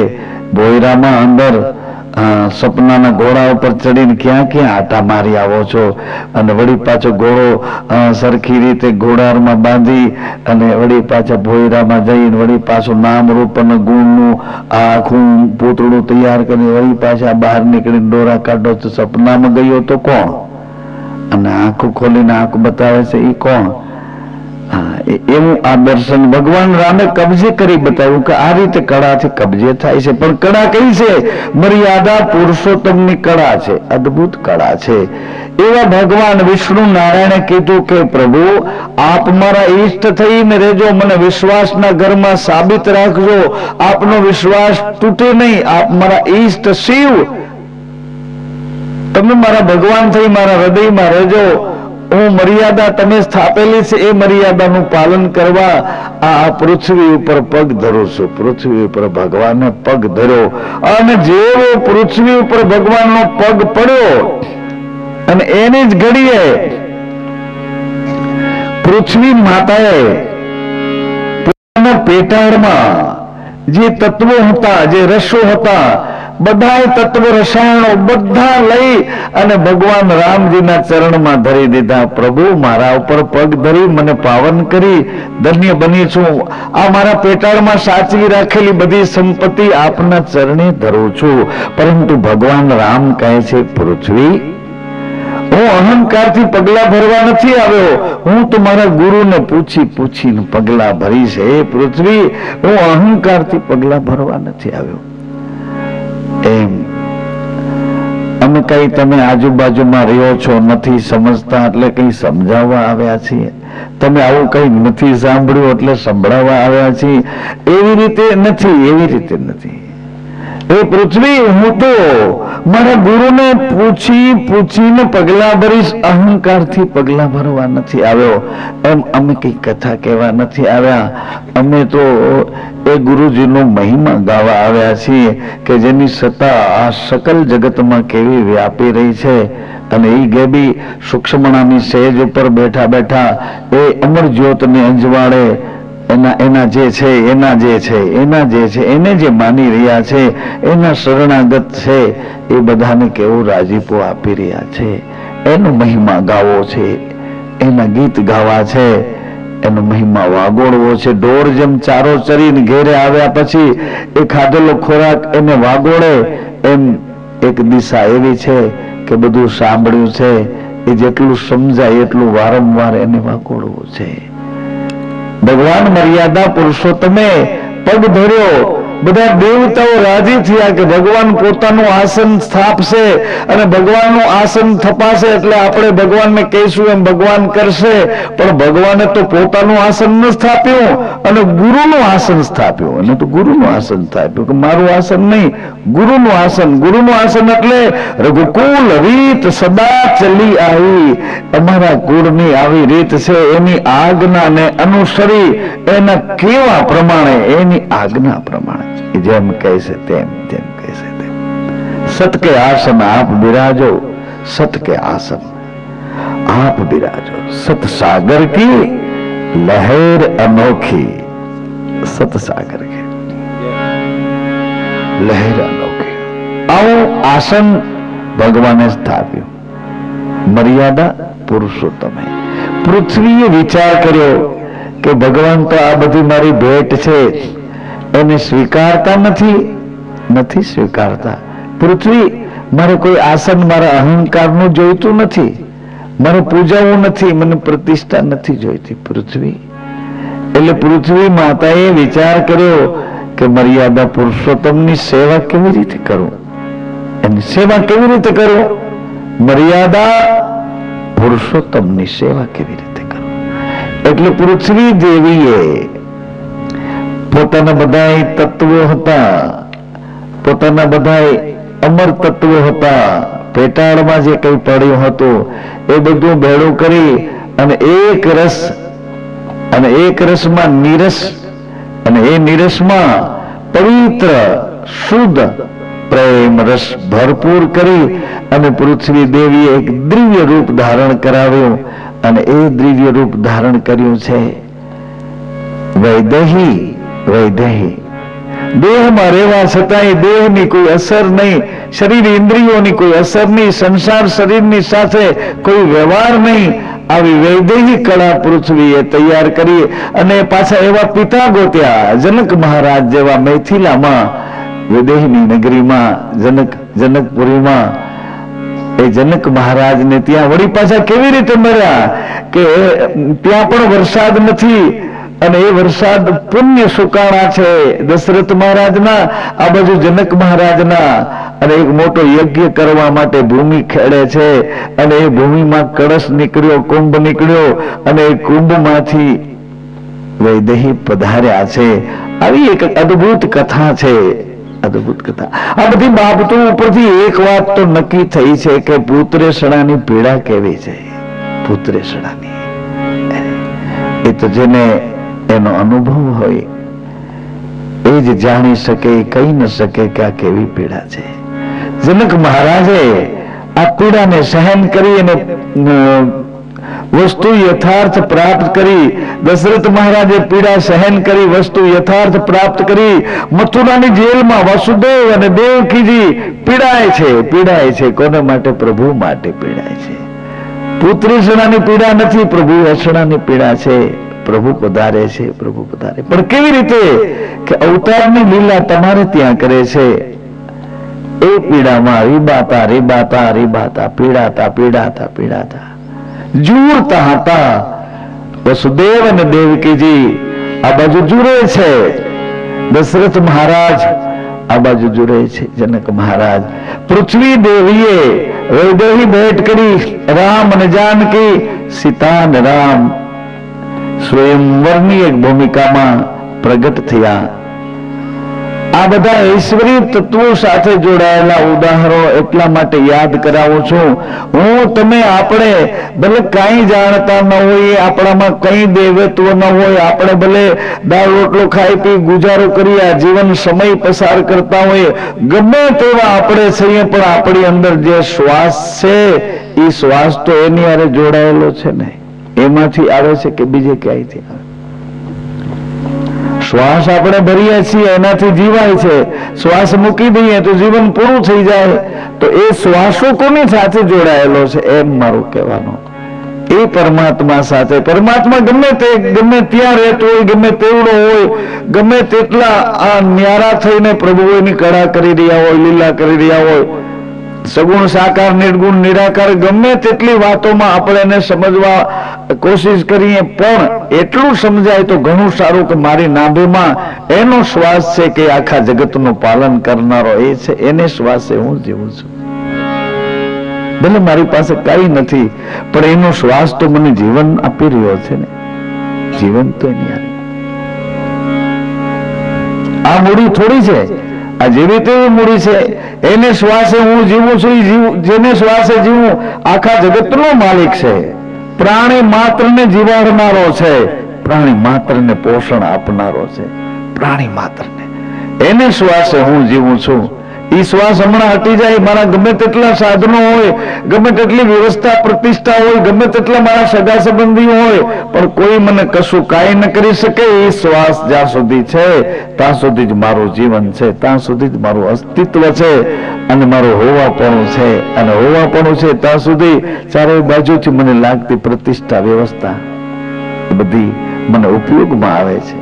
ભોયરામાં અંદર સપનાના ઘોડા ઉપર ચડીને ક્યાં ક્યાં આટા મારી આવો છો, અને વળી પાછો ઘોડો સરખી રીતે ઘોડારમાં બાંધી અને વળી પાછા ભોયરામાં જઈને વળી પાછું નામ રૂપ અને ગુણનું આખું પૂતળું તૈયાર કરીને વળી પાછા બહાર નીકળીને દોરા કાઢો તો સપનામાં ગયો તો કોણ, અને આંખો ખોલીને આંખ બતાવે છે એ કોણ? એવું આ દર્શન ભગવાન રામે કબજે કરી બતાવ્યું કે આ રીતે કળાથી કબજે થાય છે. પણ કળા કઈ છે? મર્યાદા પુરુષોત્તમની કળા છે, અદ્ભુત કળા છે. એવા ભગવાન વિષ્ણુ નારાયણે કીધું કે પ્રભુ આપ મારા ઈષ્ટ થઈને રહેજો, મને વિશ્વાસના ઘરમાં સાબિત રાખજો, આપનો વિશ્વાસ તૂટે નહીં, આપ મારા ઈષ્ટ શિવ, તમે મારા ભગવાન થઈ મારા હૃદયમાં રહેજો. હું મર્યાદા તમે સ્થાપેલી છે એ મર્યાદાનું પાલન કરવા આ પૃથ્વી ઉપર પગ ધરું છું. પૃથ્વી ઉપર ભગવાને પગ ધર્યો, અને જેવો પૃથ્વી ઉપર ભગવાનનો પગ પડ્યો અને એની જ ઘડીએ પૃથ્વી માતાએ પોતાના પેટાળમાં જે તત્વો હતા, જે રસો હતા, બધા તત્વ રસાયણો બધા લઈ અને ભગવાન રામજીના ચરણમાં ધરી દીધા. પ્રભુ મારા ઉપર પગ ધરી મને પાવન કરી ધન્ય બની છું. આ મારા પેટાળમાં સાચવી રાખેલી બધી સંપત્તિ આપના ચરણે ધરું છું. પરંતુ ભગવાન રામ કહે છે પૃથ્વી હું અહંકારથી પગલા ભરવા નથી આવ્યો, હું તમારા ગુરુને પૂછીને પગલા ભરી છે. પૃથ્વી હું અહંકારથી પગલા ભરવા નથી આવ્યો. એમ અમે કઈ તમે આજુબાજુમાં રહ્યો છો નથી સમજતા એટલે કઈ સમજાવવા આવ્યા છીએ, તમે આવું કઈ નથી સાંભળ્યું એટલે સંભળાવવા આવ્યા છીએ, એવી રીતે નથી, એવી રીતે નથી. એ પૃથ્વી હું તો મારા ગુરુને પૂછીને પગલા ભરીશ, અહંકારથી પગલા ભરવા નથી આવ્યો. એમ અમે કઈ કથા કહેવા નથી આવ્યા, અમે તો એ ગુરુજીનો મહિમા ગાવા આવ્યા છીએ કે જેની સત્તા આ સકલ જગતમાં કેવી વ્યાપી રહી છે. અને એ ગેબી સૂક્ષ્મણાની સેજ ઉપર બેઠા બેઠા એ અમર જ્યોતને અંજવાળે એના જે છે એને જે માની રહ્યા છે, એના શરણાગત છે, એ બધાને કેવો રાજીપો આપી રહ્યા છે. એનો મહિમા ગાવો છે, એના ગીત ગાવા છે, એનો મહિમા વાગોળવો છે. ઢોર જેમ ચારો ચરીને ઘેરે આવ્યા પછી એ ખાધેલો ખોરાક એને વાગોળે, એમ એક દિશા એવી છે કે બધું સાંભળ્યું છે એ જેટલું સમજાય એટલું વારંવાર એને વાગોળવું છે. ભગવાન મર્યાદા પુરુષોત્તમે પગ ધર્યો બધા દેવતાઓ રાજી થયા કે ભગવાન પોતાનું આસન સ્થાપશે અને ભગવાનનું આસન થપાશે એટલે આપણે ભગવાનને કહીશું એમ ભગવાન કરશે. પણ ભગવાને તો પોતાનું આસન ન સ્થાપ્યું અને ગુરુનું આસન સ્થાપ્યું. અને તો ગુરુનું આસન સ્થાપ્યું કે મારું આસન નહીં, ગુરુનું આસન. ગુરુનું આસન એટલે રઘુકુલ રીત સદા ચલી આવી. અમારા કુળની આવી રીત છે, એની આજ્ઞાને અનુસરી એના કેવા પ્રમાણે, એની આજ્ઞા પ્રમાણે જેમ કહેશે તેમ, જેમ કહેશે તેમ. સત કે આસન આપ બિરાજો, સત કે આસન आप विराजो. सत सागर की लहर अनोखी, सत सागर की लहर अनोखी. આવું આસન ભગવાને સ્થાપ્યું. મર્યાદા પુરુષોત્તમે. પૃથ્વીએ વિચાર કર્યો કે ભગવાન તો આ બધી મારી ભેટ છે એને સ્વીકારતા નથી સ્વીકારતા. પૃથ્વી મારે કોઈ આસન મારા અહંકારનું જોઈતું નથી, મારે પૂજાવું નથી, મને પ્રતિષ્ઠા નથી જોઈતી પૃથ્વી. એટલે પૃથ્વી માતાએ વિચાર કર્યો કે મર્યાદા પુરુષોત્તમની સેવા કેવી રીતે કરું, એની સેવા કેવી રીતે કરું, મર્યાદા પુરુષોત્તમની સેવા કેવી રીતે કરું. એટલે પૃથ્વી દેવીએ પોતાના બધા તત્વો હતા, પોતાના બધા અમર તત્વો હતા, પેટાળમાં જે કઈ પડ્યું હતું એ બધું ભેળું કરી અને એક રસમાં નીરસ, અને એ નીરસમાં પવિત્ર શુદ્ધ પ્રેમ રસ ભરપૂર કરી અને પૃથ્વી દેવીએ એક દિવ્ય રૂપ ધારણ કરાવ્યું. અને એ દિવ્ય રૂપ ધારણ કર્યું છે વૈદેહી. વૈદેહી દેહમાં રહેવા છતાંય દેહની કોઈ અસર નહીં, શરીર ઇન્દ્રિયોની કોઈ અસર નહીં, સંસાર શરીરની સાથે કોઈ વ્યવહાર નહીં. આવી વૈદેહી કળા પૃથ્વીએ તૈયાર કરી અને પાછા એવા પિતા ગોત્યા. જનક મહારાજ જેવા મૈથિલામાં, વૈદેહીની નગરીમાં, જનકપુરીમાં એ જનક મહારાજને ત્યાં વળી પાછા કેવી રીતે મળ્યા કે ત્યાં પણ વરસાદ નથી અને એ વરસાદ પુણ્ય સુકાણા છે દશરથ મહારાજના, આ બાજુ જનક મહારાજના. અને એક મોટો યજ્ઞ કરવા માટે ભૂમિ ખેડે છે અને એ ભૂમિમાં કળશ નીકળ્યો, કુંભ નીકળ્યો અને એ કુંભમાંથી વૈદેહી પધાર્યા છે. આવી એક અદભુત કથા છે, અદભુત કથા. આ બધી બાબતો ઉપરથી એક વાત તો નક્કી થઈ છે કે પુત્રેષણાની પીડા કેવી છે. પુત્રેષણાની એ તો જેને એનો અનુભવ હોય એ જ જાણી શકે, કહી ન શકે કે આ કેવી પીડા છે. જનક મહારાજે આ પીડાને સહન કરી અને વસ્તુ યથાર્થ પ્રાપ્ત કરી. દશરથ મહારાજે પીડા સહન કરી, વસ્તુ યથાર્થ પ્રાપ્ત કરી. મથુરાની જેલમાં વાસુદેવ અને દેવકીજી પીડાય છે. કોને માટે? પ્રભુ માટે પીડાય છે. પુત્રેષણાની પીડા નથી, પ્રભુ અષણાની પીડા છે. પ્રભુ પધારે છે, પ્રભુ પધારે. પણ કેવી રીતે કે અવતારની લીલા તમારે ત્યાં કરે છે. એ પીડામાં રીબાતા પીડાતા જુરતા હતા. વસુદેવ અને દેવકીજી આ બાજુ જુરે છે, દશરથ મહારાજ આ બાજુ જુરે છે, જનક મહારાજ. પૃથ્વી દેવીએ વૈદેહી ભેટ કરી. રામ અને જાનકી, સીતા અને રામ સ્વયંવરની એક ભૂમિકામાં પ્રગટ થયા. આ બધા ઈશ્વરીય તત્વો સાથે જોડાયેલા ઉદાહરણો એટલા માટે યાદ કરાવું છું. હું તમે આપણે ભલે કઈ જાણતા ન હોય, આપણામાં કઈ દેવત્વ ન હોય, આપણે ભલે દાળ રોટલો ખાઈ પી ગુજારો કરી આ જીવન સમય પસાર કરતા હોય, ગમે તેવા આપણે છીએ, પણ આપણી અંદર જે શ્વાસ છે એ શ્વાસ તો એની હારે જોડાયેલો છે ને. એમાંથી આવે છે કે બીજે ક્યાંયથી આવે? શ્વાસ આપણે ભરીએ છીએ એનાથી જીવાય છે. શ્વાસ મૂકી દઈએ તો જીવન પૂરું થઈ જાય. તો એ શ્વાસો કોની સાથે જોડાયેલો છે એમ મારું કહેવાનું. એ પરમાત્મા સાથે. પરમાત્મા ગમે ત્યાં રહેતો હોય, ગમે તેવડો હોય, ગમે તેટલા આ ન્યારા થઈને પ્રભુ એની કળા કરી રહ્યા હોય, લીલા કરી રહ્યા હોય, સગુણ સાકાર નિર્ગુણ નિરાકાર ગમે તેટલી વાતોમાં આપણે એને સમજવા કોશિશ કરીએ પણ એટલું સમજાય તો ઘણું સારું કે મારી નાભીમાં એનો શ્વાસ છે કે આખા જગતનું પાલન કરનારો એ છે, એને શ્વાસે હું જીવું છું. ભલે મારી પાસે કઈ નથી પણ એનો શ્વાસ તો મને જીવન આપી રહ્યો છે ને. જીવન તો એની આ મૂડી થોડી છે, આ જેવી તેવી મૂડી છે. એને શ્વાસે હું જીવું છું, જેને શ્વાસે જીવું આખા જગતનો માલિક છે. પ્રાણી માત્રને જીવાડનારો છે, પ્રાણી માત્રને પોષણ આપનારો છે. પ્રાણી માત્રને એને શ્વાસે હું જીવું છું. ઈ શ્વાસ હમણાં હટી જાય, મારા ગમે તેટલા સાધનો હોય, ગમે તેટલી વ્યવસ્થા પ્રતિષ્ઠા હોય, ગમે તેટલા મારા સગા સંબંધીઓ હોય, પણ કોઈ મને કશું કાંઈ ન કરી શકે. એ શ્વાસ જ્યાં સુધી છે ત્યાં સુધી જ મારું જીવન છે, ત્યાં સુધી જ મારું અસ્તિત્વ છે અને મારું હોવાપણું છે. અને હોવાપણું છે ત્યાં સુધી ચારે બાજુથી મને લાગતી પ્રતિષ્ઠા વ્યવસ્થા બધી મને ઉપયોગમાં આવે છે.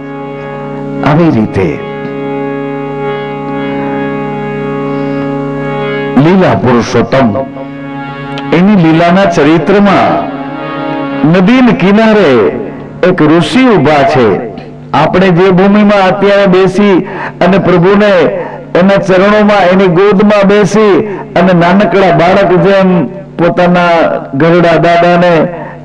આવી રીતે લીલા પુરુષોત્તમ એની લીલાના ચરિત્રમાં નદીના કિનારે એક ઋષિ ઉભા છે. આપણે જે ભૂમિમાં અત્યારે બેસી અને પ્રભુને એના ચરણોમાં એની ગોદમાં બેસી અને નાનકડા બાળક જેમ પોતાના ગરડા દાદાને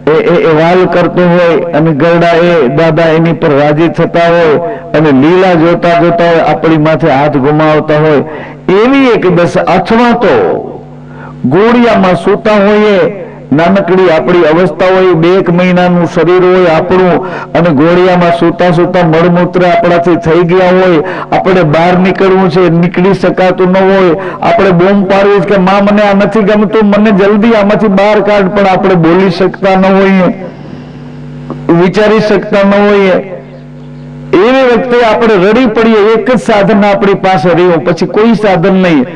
એ વાલ કરતું હોય અને ગરડા એ દાદા એની પર રાજી થતા હોય અને લીલા જોતા જોતા હોય, આપણી માથે હાથ ગુમાવતા હોય, એવી એક દશા. અથવા તો ગોળિયામાં સૂતા હોઈએ, નાનકડી આપણી અવસ્થા હોય, 2 મહિનાનું શરીર હોય આપણું અને ગોળિયામાં સૂતા સૂતા મળમૂત્ર આપણાથી થઈ ગયા હોય, આપણે બહાર નીકળવું છે, નીકળી શકાતું ન હોય, આપણે બૂમ પાડવી કે માં મને આ નથી ગમતું, મને જલ્દી આમાંથી બહાર કાઢ, પણ આપણે બોલી શકતા ન હોઈએ, વિચારી શકતા ન હોઈએ. એવી વખતે આપણે રડી પડીએ. એક જ સાધન આપણી પાસે રહ્યું, પછી કોઈ સાધન નહીં.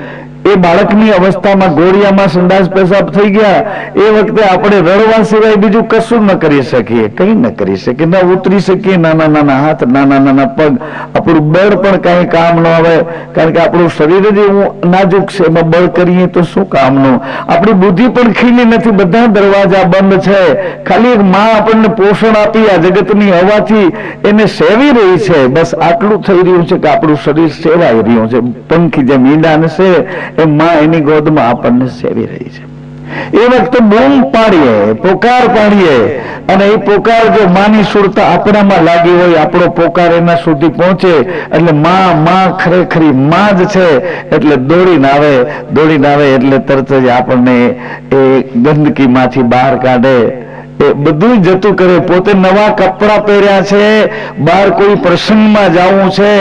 એ બાળકની અવસ્થામાં ગોળિયામાં સંડાસ પેશાબ થઈ ગયા, એ વખતે આપણે રડવા સિવાય બીજું કશું ન કરી શકીએ, કઈ ન કરી શકીએ, ન ઉતરી શકીએ. નાના નાના હાથ, નાના નાના પગ, આપણું બળ પણ કઈ કામ ન આવે, કારણ કે આપણું શરીર જ એવું નાજુક છે. એમાં બળ કરીએ તો શું કામનું? આપણી બુદ્ધિ પણ ખીલી નથી, બધા દરવાજા બંધ છે. ખાલી એક માં આપણને પોષણ આપી આ જગતની હવાથી એને સેવી રહી છે. બસ આટલું થઈ રહ્યું છે કે આપણું શરીર સેવાઈ રહ્યું છે. પંખી જેમ ઈંડાને છે એ માં એની ગોદમાં આપણને સેવી રહી છે. એ વખતે બૂમ પાડીએ, પોકાર પાડીએ, અને એ પોકાર જો માની સુરતા આપણામાં લાગી હોય, આપણો પોકાર એના સુધી પહોંચે એટલે માં ખરેખરી માં જ છે એટલે દોડીને આવે એટલે તરત જ આપણને એ ગંદકીમાંથી બહાર કાઢે. એ બધું જતું કરે. પોતે નવા કપડા પહેર્યા છે, બહાર કોઈ પ્રસંગમાં જવું છે,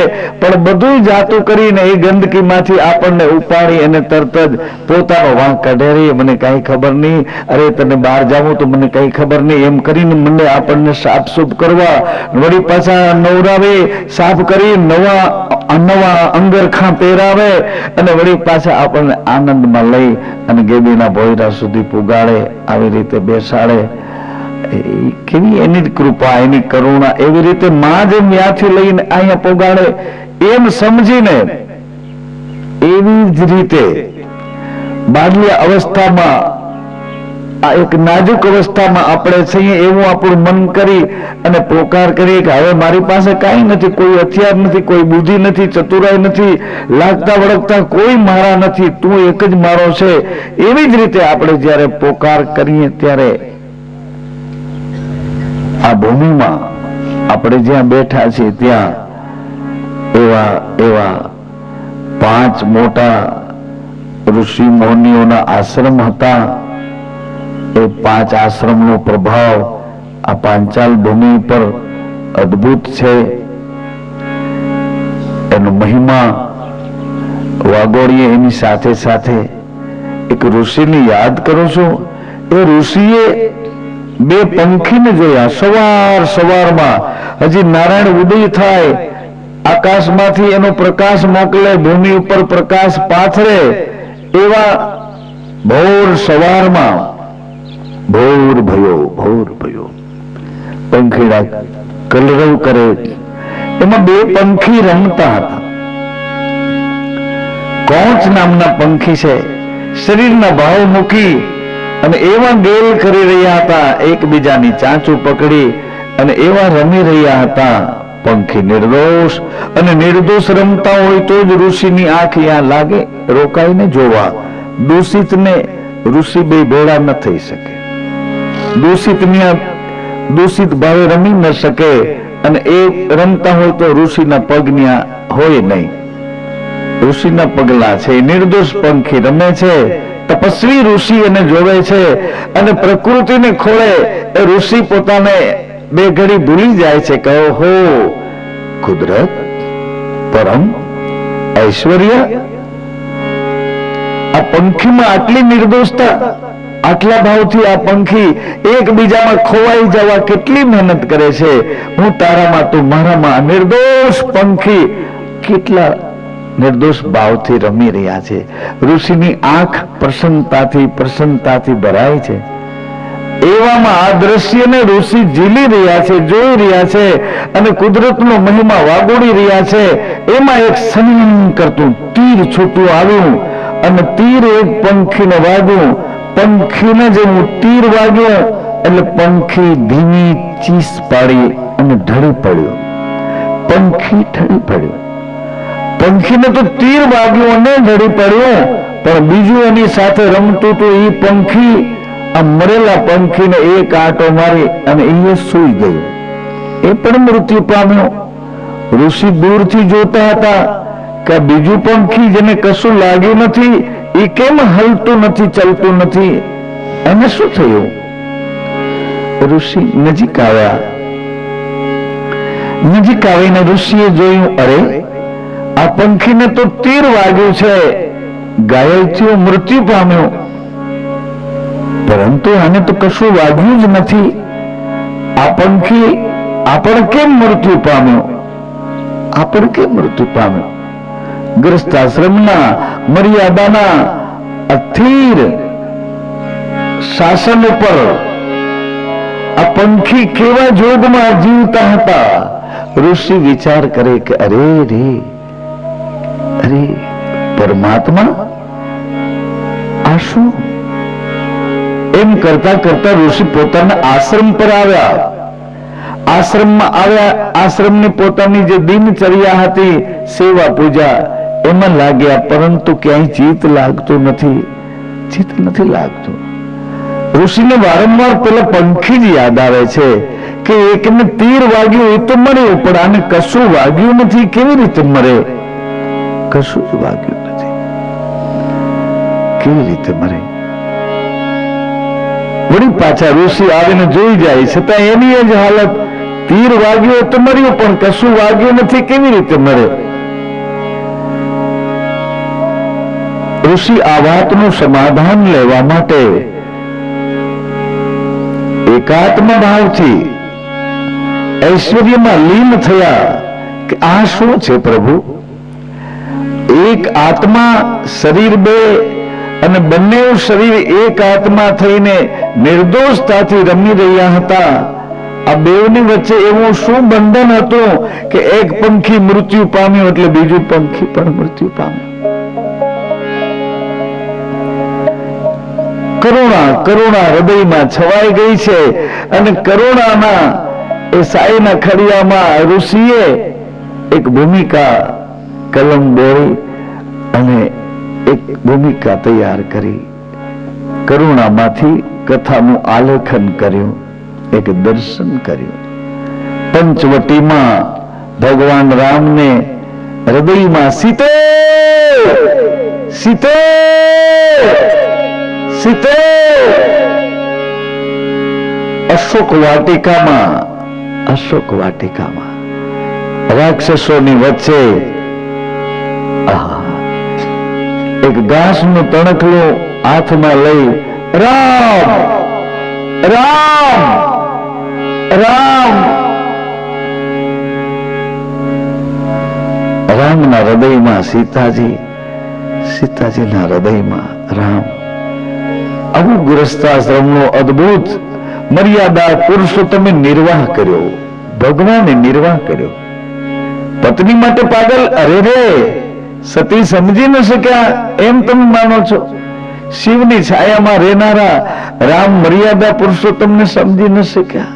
પણ બધું જાતું કરીને એ ગંદકીમાંથી આપણને ઉપાડી અને તરત જ પોતાનો વાંક કાઢે. રે મને કઈ ખબર નહીં, અરે તને બહાર જાવું તો મને કઈ ખબર નહીં, એમ કરીને મને આપણને સાફસૂફ કરવા, વળી પાછા નવરાવે, સાફ કરી નવા અંગરખા પહેરાવે અને વળી પાછા આપણને આનંદમાં લઈ અને ગેબીના ભોયરા સુધી પુગાડે. આવી રીતે બેસાડે. કેવી એની કૃપા, એની કરુણા. એવી રીતે માં જેમ ત્યાંથી લઈને અહીંયા પોગાડે એમ સમજીને એવી જ રીતે બાલ્ય અવસ્થામાં, આ એક નાજુક અવસ્થામાં આપણે છીએ એવું આપણું મન કરી અને પોકાર કરીએ કે હવે મારી પાસે કાંઈ નથી, કોઈ હથિયાર નથી, કોઈ બુદ્ધિ નથી, ચતુરાઈ નથી, લાગતા વળગતા કોઈ મારા નથી, તું એક જ મારો છે. એવી જ રીતે આપણે જયારે પોકાર કરીએ ત્યારે આ ભૂમિમાં આપણે જ્યાં બેઠા છીએ ત્યાં એવા 5 મોટા ઋષિ મુનિઓના આશ્રમ હતા. એ 5 આશ્રમનો પ્રભાવ આ પાંચાલ ભૂમિ પર અદ્ભુત છે. એનો મહિમા વાગોળીએ. એની સાથે સાથે એક ઋષિને યાદ કરું છું. એ ઋષિએ 2 પંખીને જોયા. સવારમાં હજી નારાયણ ઉદય થાય, આકાશમાંથી એનો પ્રકાશ મોકલે, ભૂમિ ઉપર પ્રકાશ પાથરે, એવા ભોર સવારમાં ભોર ભયો પંખીડા કલરવ કરે. એમાં 2 પંખી રમતા હતા. કોંચ નામના પંખી છે શરીરના ભાવ મૂકી અને એવા ગેલ કરી રહ્યા હતા, એકબીજાની ચાંચું પકડી અને એવા રમી રહ્યા હતા. પંખી નિર્દોષ અને નિર્દોષ રમતા હોય તો જ ઋષિની આંખ ત્યાં લાગે, રોકાઈને જોવા. દૂષિતને ઋષિ બે ભેળા ન થઈ શકે. દૂષિત ભાવે રમી ન શકે અને એ રમતા હોય તો ઋષિના પગન્યા હોય નહીં. ઋષિના પગલા છે. નિર્દોષ પંખી રમે છે. તપસ્વી ઋષિ એને જોવે છે અને પ્રકૃતિને ખોળે એ ઋષિ પોતાને બે ઘડી ભૂલી જાય છે કે ઓહો, કુદરત, પરમ ઐશ્વર્ય, આ પંખીમાં આટલી નિર્દોષતા, આટલા ભાવથી આ પંખી એકબીજામાં ખોવાઈ જવા કેટલી મહેનત કરે છે. હું તારામાં, તું મારામાં. નિર્દોષ પંખી કેટલા નિર્દોષ ભાવથી રમી રહ્યા છે. ઋષિની આંખ પ્રસન્નતાથી ભરાય છે. એવામાં આ દ્રશ્યને ઋષિ ઝીલી રહ્યા છે, જોઈ રહ્યા છે અને કુદરતનો મહિમા વાગોડી રહ્યા છે. એમાં એક સંયમ કરતું તીર છૂટું આવ્યું અને તીર એક પંખીને વાગ્યું. પંખીને જેવું તીર વાગ્યું એટલે પંખી ધીમી ચીસ પાડી અને ઢળી પડ્યો. પંખી ઢળી પડ્યો. પંખીને તો તીર વાગ્યું અને ઢળી પડ્યો, પણ બીજું એની સાથે રમતું હતું. એ પંખી આ મરેલા પંખીને એક આંટો મારી અને એ સૂઈ ગયું. એ પણ મૃત્યુ પામ્યો. ઋષિ દૂરથી જોતા હતા કે બીજું પંખી જેને કશું લાગ્યું નથી, એ કેમ હલતું નથી, ચાલતું નથી, એને શું થયું? ઋષિ નજીક આવ્યા. નજીક આવીને ઋષિએ જોયું, અરે આ પંખીને તો તીર વાગ્યું છે, ઘાયલ થયો, મૃત્યુ પામ્યો, પરંતુ આને તો કશું વાગ્યું જ નથી. આ પંખી આપણે કેમ મૃત્યુ પામ્યો? આપણે કેમ મૃત્યુ પામ્યો? ગ્રસ્તાશ્રમના મર્યાદાના અસ્થિર શાસન ઉપર આ પંખી કેવા જોગમાં જીવતા હતા. ઋષિ વિચાર કરે કે અરે રે, અરે પરમાત્મા, આ શું? એમ કરતા કરતા ઋષિ પોતાના આશ્રમ પર આવ્યા. આશ્રમમાં આવ્યા. આશ્રમની પોતાની જે દિનચર્યા હતી, સેવા પૂજા, એમાં લાગ્યા, પરંતુ ક્યાંય ચિત્ત લાગતું નથી. ચિત્ત નથી લાગતું. ઋષિને વારંવાર પેલા પંખી જ યાદ આવે છે કે એકને તીર વાગ્યું એ તો મર્યો, પણ આને કશું વાગ્યું નથી, કેવી રીતે મરે? કશું જ વાગ્યું નથી, કેવી રીતે મરે? વળી પાછા ઋષિ આવીને જોઈ જાય, છતાં એની જ હાલત. તીર વાગ્યું તો મર્યું, પણ કશું વાગ્યું નથી, કેવી રીતે મરે? ઋષિ આ વાતનું સમાધાન લેવા માટે એકાત્મ ભાવથી ઐશ્વર્યમાં લીન થયા કે આ શું છે પ્રભુ? એક આત્મા, શરીર બે, અને બંને શરીર એક આત્મા થઈને નિર્દોષતાથી રમી રહ્યા હતા. આ બેવની વચ્ચે એવું શું બંધન હતું કે એક પંખી મૃત્યુ પામ્યું એટલે બીજું પંખી પણ મૃત્યુ પામ્યું? કરુણા હૃદયમાં છવાઈ ગઈ છે અને કરુણાના એ સાઈના ખડિયામાં ઋષિએ એક ભૂમિકા કલમ બોળી અને એક ભૂમિકા તૈયાર કરી. કરુણામાંથી કથાનું આલેખન કર્યું, એક દર્શન કર્યું. પંચવટીમાં ભગવાન રામને હૃદયમાં સીતે સીતે સીતે, અશોક વાટિકામાં રાક્ષસોની વચ્ચે એક ઘાસનું તણખલું હાથમાં લઈ રામ રામ રામ, રામના હૃદયમાં સીતાજી, સીતાજીના હૃદયમાં રામ. આવું ગૃહસ્થાશ્રમનો અદ્ભુત મર્યાદા પુરુષોત્તમે નિર્વાહ કર્યો. ભગવાને નિર્વાહ કર્યો. પત્ની માટે પાગલ, અરે રે, સતી સમજી ન શક્યા એમ તમે માનો છો? શિવની છાયામાં રહેનારા રામ મર્યાદા પુરુષોત્તમને સમજી ન શક્યા.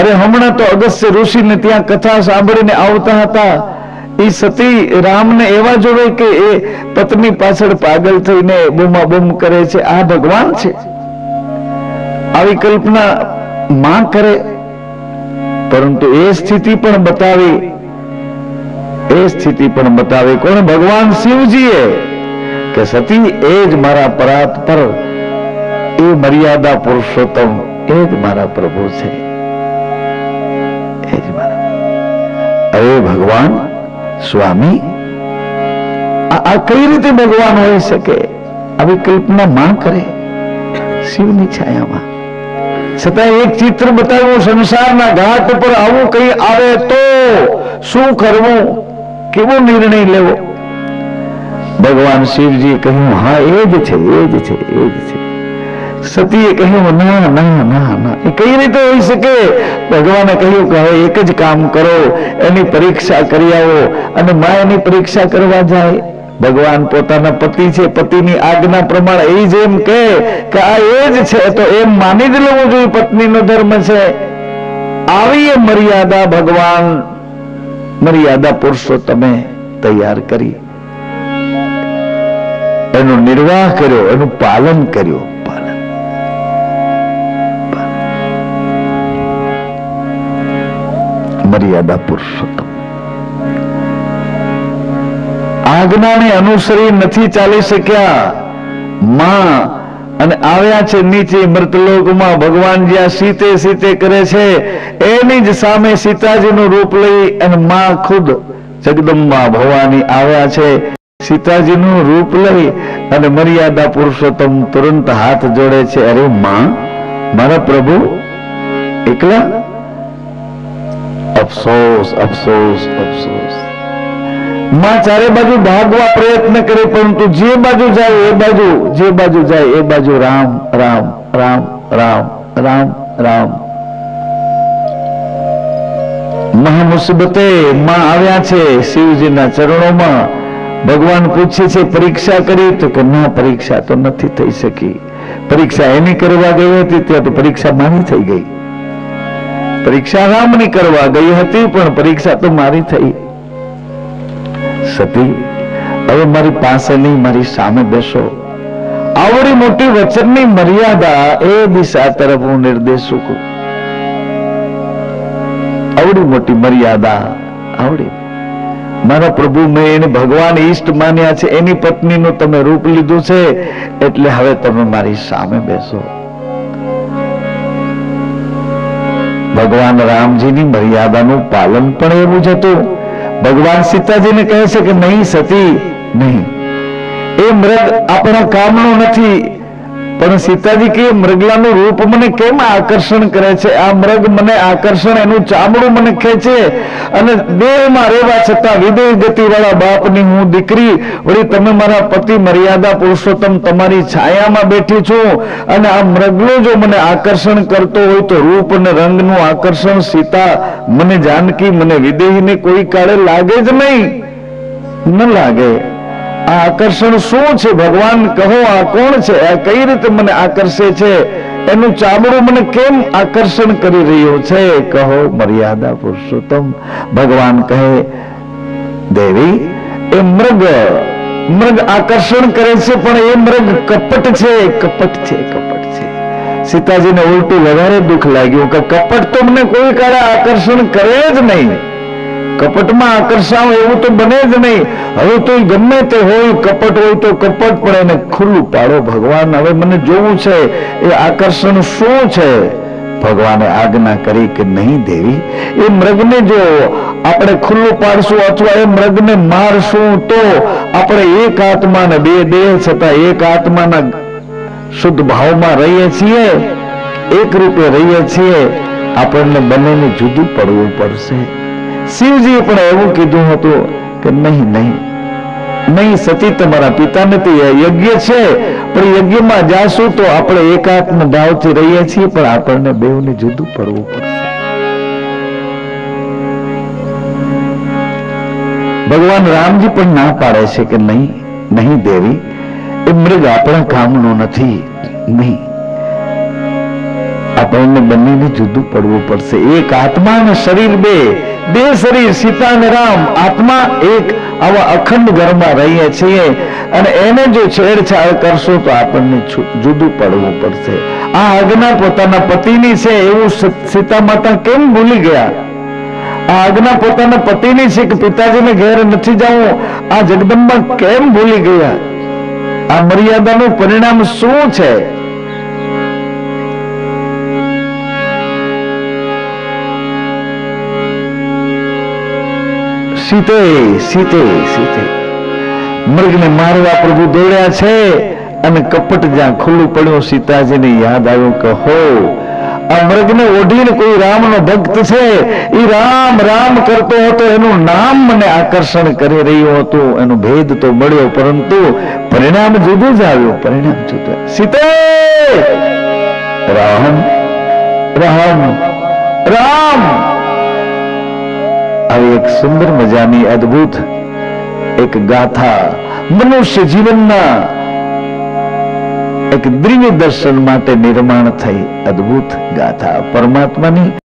અરે હમણાં તો અગસ્ત્ય ઋષિને ત્યાં કથા સાંભળીને આવતા હતા. એ સતી રામને એવા જોવે કે એ પત્ની પાછળ પાગલ થઈને બૂમાબૂમ કરે છે. આ ભગવાન છે? આવી કલ્પના માં કરે. પરંતુ એ સ્થિતિ પણ બતાવી કોણ? ભગવાન શિવજીએ કે સતી એ જ મારા પરાત પર, એ મર્યાદા પુરુષોત્તમ, એ જ મારા પ્રભુ છે, એ જ મારા. અરે ભગવાન સ્વામી, આ કઈ રીતે ભગવાન હોઈ શકે? આવી કલ્પના માં કરે શિવની છાયામાં. છતાં એક ચિત્ર બતાવ્યું, સંસારના ઘાટ પર આવું કઈ આવે તો શું કરવું, કેવો નિર્ણય લેવો? ભગવાન શિવજીએ કહ્યું, હા એ જ છે, એ જ છે, એ જ છે. સતીએ કહ્યું, ના ના ના ના, એ કઈ રીતે હોઈ શકે? ભગવાને કહ્યું કે હવે એક જ કામ કરો, એની પરીક્ષા કરી આવો. અને માં એની પરીક્ષા કરવા જાય. ભગવાન પોતાના પતિ છે, પતિની આજ્ઞા પ્રમાણે એ જ એમ કે આ એ જ છે તો એમ માની જ લેવું જોઈએ, પત્નીનો ધર્મ છે. આવી એ મર્યાદા ભગવાન, મર્યાદા પુરુષોત્તમે તૈયાર કરી, એનો નિર્વાહ કર્યો, એનું પાલન કર્યું. મર્યાદા પુરુષોત્તમ આજ્ઞાને અનુસરી નથી ચાલી શક્યા માં, અને આવ્યા છે નીચે મૃતલોકમાં. ભગવાન જ્યાં સીતે સીતે કરે છે એની જ સામે સીતાજીનું રૂપ લઈ અને માં ખુદ જગદંબા ભવાની આવ્યા છે. સીતાજીનું રૂપ લઈ અને મર્યાદા પુરુષોત્તમ તુરંત હાથ જોડે છે. અરે માં, મારા પ્રભુ એકલા? અફસોસ, અફસોસ, અફસોસ. માં ચારે બાજુ ભાગવા પ્રયત્ન કરે, પરંતુ જે બાજુ જાય એ બાજુ, જે બાજુ જાય એ બાજુ રામ રામ રામ રામ રામ રામ. મહામુસીબતે માં આવ્યા છે શિવજીના ચરણોમાં. ભગવાન પૂછે છે, પરીક્ષા કરી? તો કે ના, પરીક્ષા તો નથી થઈ શકી. પરીક્ષા એની કરવા ગઈ હતી ત્યાં તો પરીક્ષા મારી થઈ ગઈ. પરીક્ષા રામની કરવા ગઈ હતી પણ પરીક્ષા તો મારી થઈ. સતી, હવે મારી પાસે નહીં, મારી સામે બેસો. આવડી મોટી વચનની મર્યાદા, એ દિશા તરફ હું નિર્દેશું. આવડી મોટી મર્યાદા, આવડી. મારા પ્રભુ, મેં એને ભગવાન ઈષ્ટ માન્યા છે, એની પત્નીનું તમે રૂપ લીધું છે, એટલે હવે તમે મારી સામે બેસો. ભગવાન રામજીની મર્યાદાનું પાલન પણ એવું જ હતું. ભગવાન સીતાજીને કહે છે કે નહીં સતી, નહીં, એ મૃગ આપણા કામનો નથી. પણ સીતાજી કે મૃગલાનું રૂપ મને કેમ આકર્ષણ કરે છે? આ મૃગ મને આકર્ષણ, એનું ચામડું મને ખેંચે. અને દેહમાં રહેવા છતાં વિદેહ ગતિ વાળા બાપની હું દીકરી, વળી તમે મારા પતિ મર્યાદા પુરુષોત્તમ, તમારી છાયામાં બેઠી છું, અને આ મૃગલો જો મને આકર્ષણ કરતો હોય તો રૂપ અને રંગનું આકર્ષણ સીતા, મને જાનકી, મને વિદેહીને કોઈ કાળે લાગે જ નહીં, ન લાગે. આ આકર્ષણ શું છે? ભગવાન કહો, આ કોણ છે? આ કઈ રીતે મને આકર્ષે છે? એનું ચામડું મને કેમ આકર્ષણ કરી રહ્યું છે? કહો મર્યાદા પુરુષોત્તમ. ભગવાન કહે, દેવી, એ મૃગ આકર્ષણ કરે છે, પણ એ મૃગ કપટ છે, કપટ છે, કપટ છે. સીતાજીને ઉલટું વધારે દુઃખ લાગ્યું કે કપટ તો મને કોઈ કાળે આકર્ષણ કરે જ નહીં. કપટમાં આકર્ષાવ એવું તો બને જ નહીં. હવે તો ગમે તે હોય, કપટ હોય તો કપટ, પણ એને ખુલ્લું પાડો ભગવાન. હવે મને જોવું છે એ આકર્ષણ શું છે. ભગવાને આજ્ઞા કરી કે નહીં દેવી, એ મૃગને જો આપણે ખુલ્લું પાડશું અથવા એ મૃગને મારશું તો આપણે એક આત્મા ને બે દેહ છતાં એક આત્માના શુદ્ધ ભાવમાં રહીએ છીએ, એક રૂપે રહીએ છીએ. આપણને બંનેને જુદું પડવું પડશે. શિવજીએ પણ એવું કીધું હતું કે નહીં, નહીં, નહીં સતી, તમારા પિતાને તો યજ્ઞ છે, પણ યજ્ઞમાં જાશું તો આપણે એકાત્મ ભાવથી રહીએ છીએ, પણ આપણને બેઉને જુદું પડવું પડશે. ભગવાન રામજી પણ ના પાડે છે કે નહીં, નહીં દેવી, એ એ મૃગ આપણા કામનો નથી. નહીં, આપણને બંનેને જુદું પડવું પડશે. એક આત્મા અને શરીર, બે શરીર, સીતા અને રામ, આત્મા એક, આવા અખંડ ઘરમાં રહીએ છીએ અને એને જો છેડછાડ કરશો તો આપણને જુદું પડવું પડશે. આ આજ્ઞા પોતાના પતિની છે એવું સીતા માતા કેમ ભૂલી ગયા? આ આજ્ઞા પોતાના પતિની છે કે પિતાજીને ઘેર નથી જવું, આ જગદંબા કેમ ભૂલી ગયા? આ મર્યાદાનું પરિણામ શું છે? સીતે સીતે સીતે મૃગને મારવા પ્રભુ દોડ્યા છે અને કપટ જ્યાં ખુલ્લું પડ્યું સીતાજીને યાદ આવ્યું કે હો, આ મૃગને ઓઢીને કોઈ રામનો ભક્ત છે, એ રામ રામ કરતો હતો, એનું નામ મને આકર્ષણ કરી રહ્યું હતું, એનો ભેદ તો મળ્યો પરંતુ પરિણામ જુદું જ આવ્યું. પરિણામ જુદું. સીતે રામ રામ રામ. આવી એક સુંદર મજાની અદ્ભુત એક ગાથા મનુષ્ય જીવનના એક દિવ્ય દર્શન માટે નિર્માણ થઈ. અદ્ભુત ગાથા પરમાત્માની.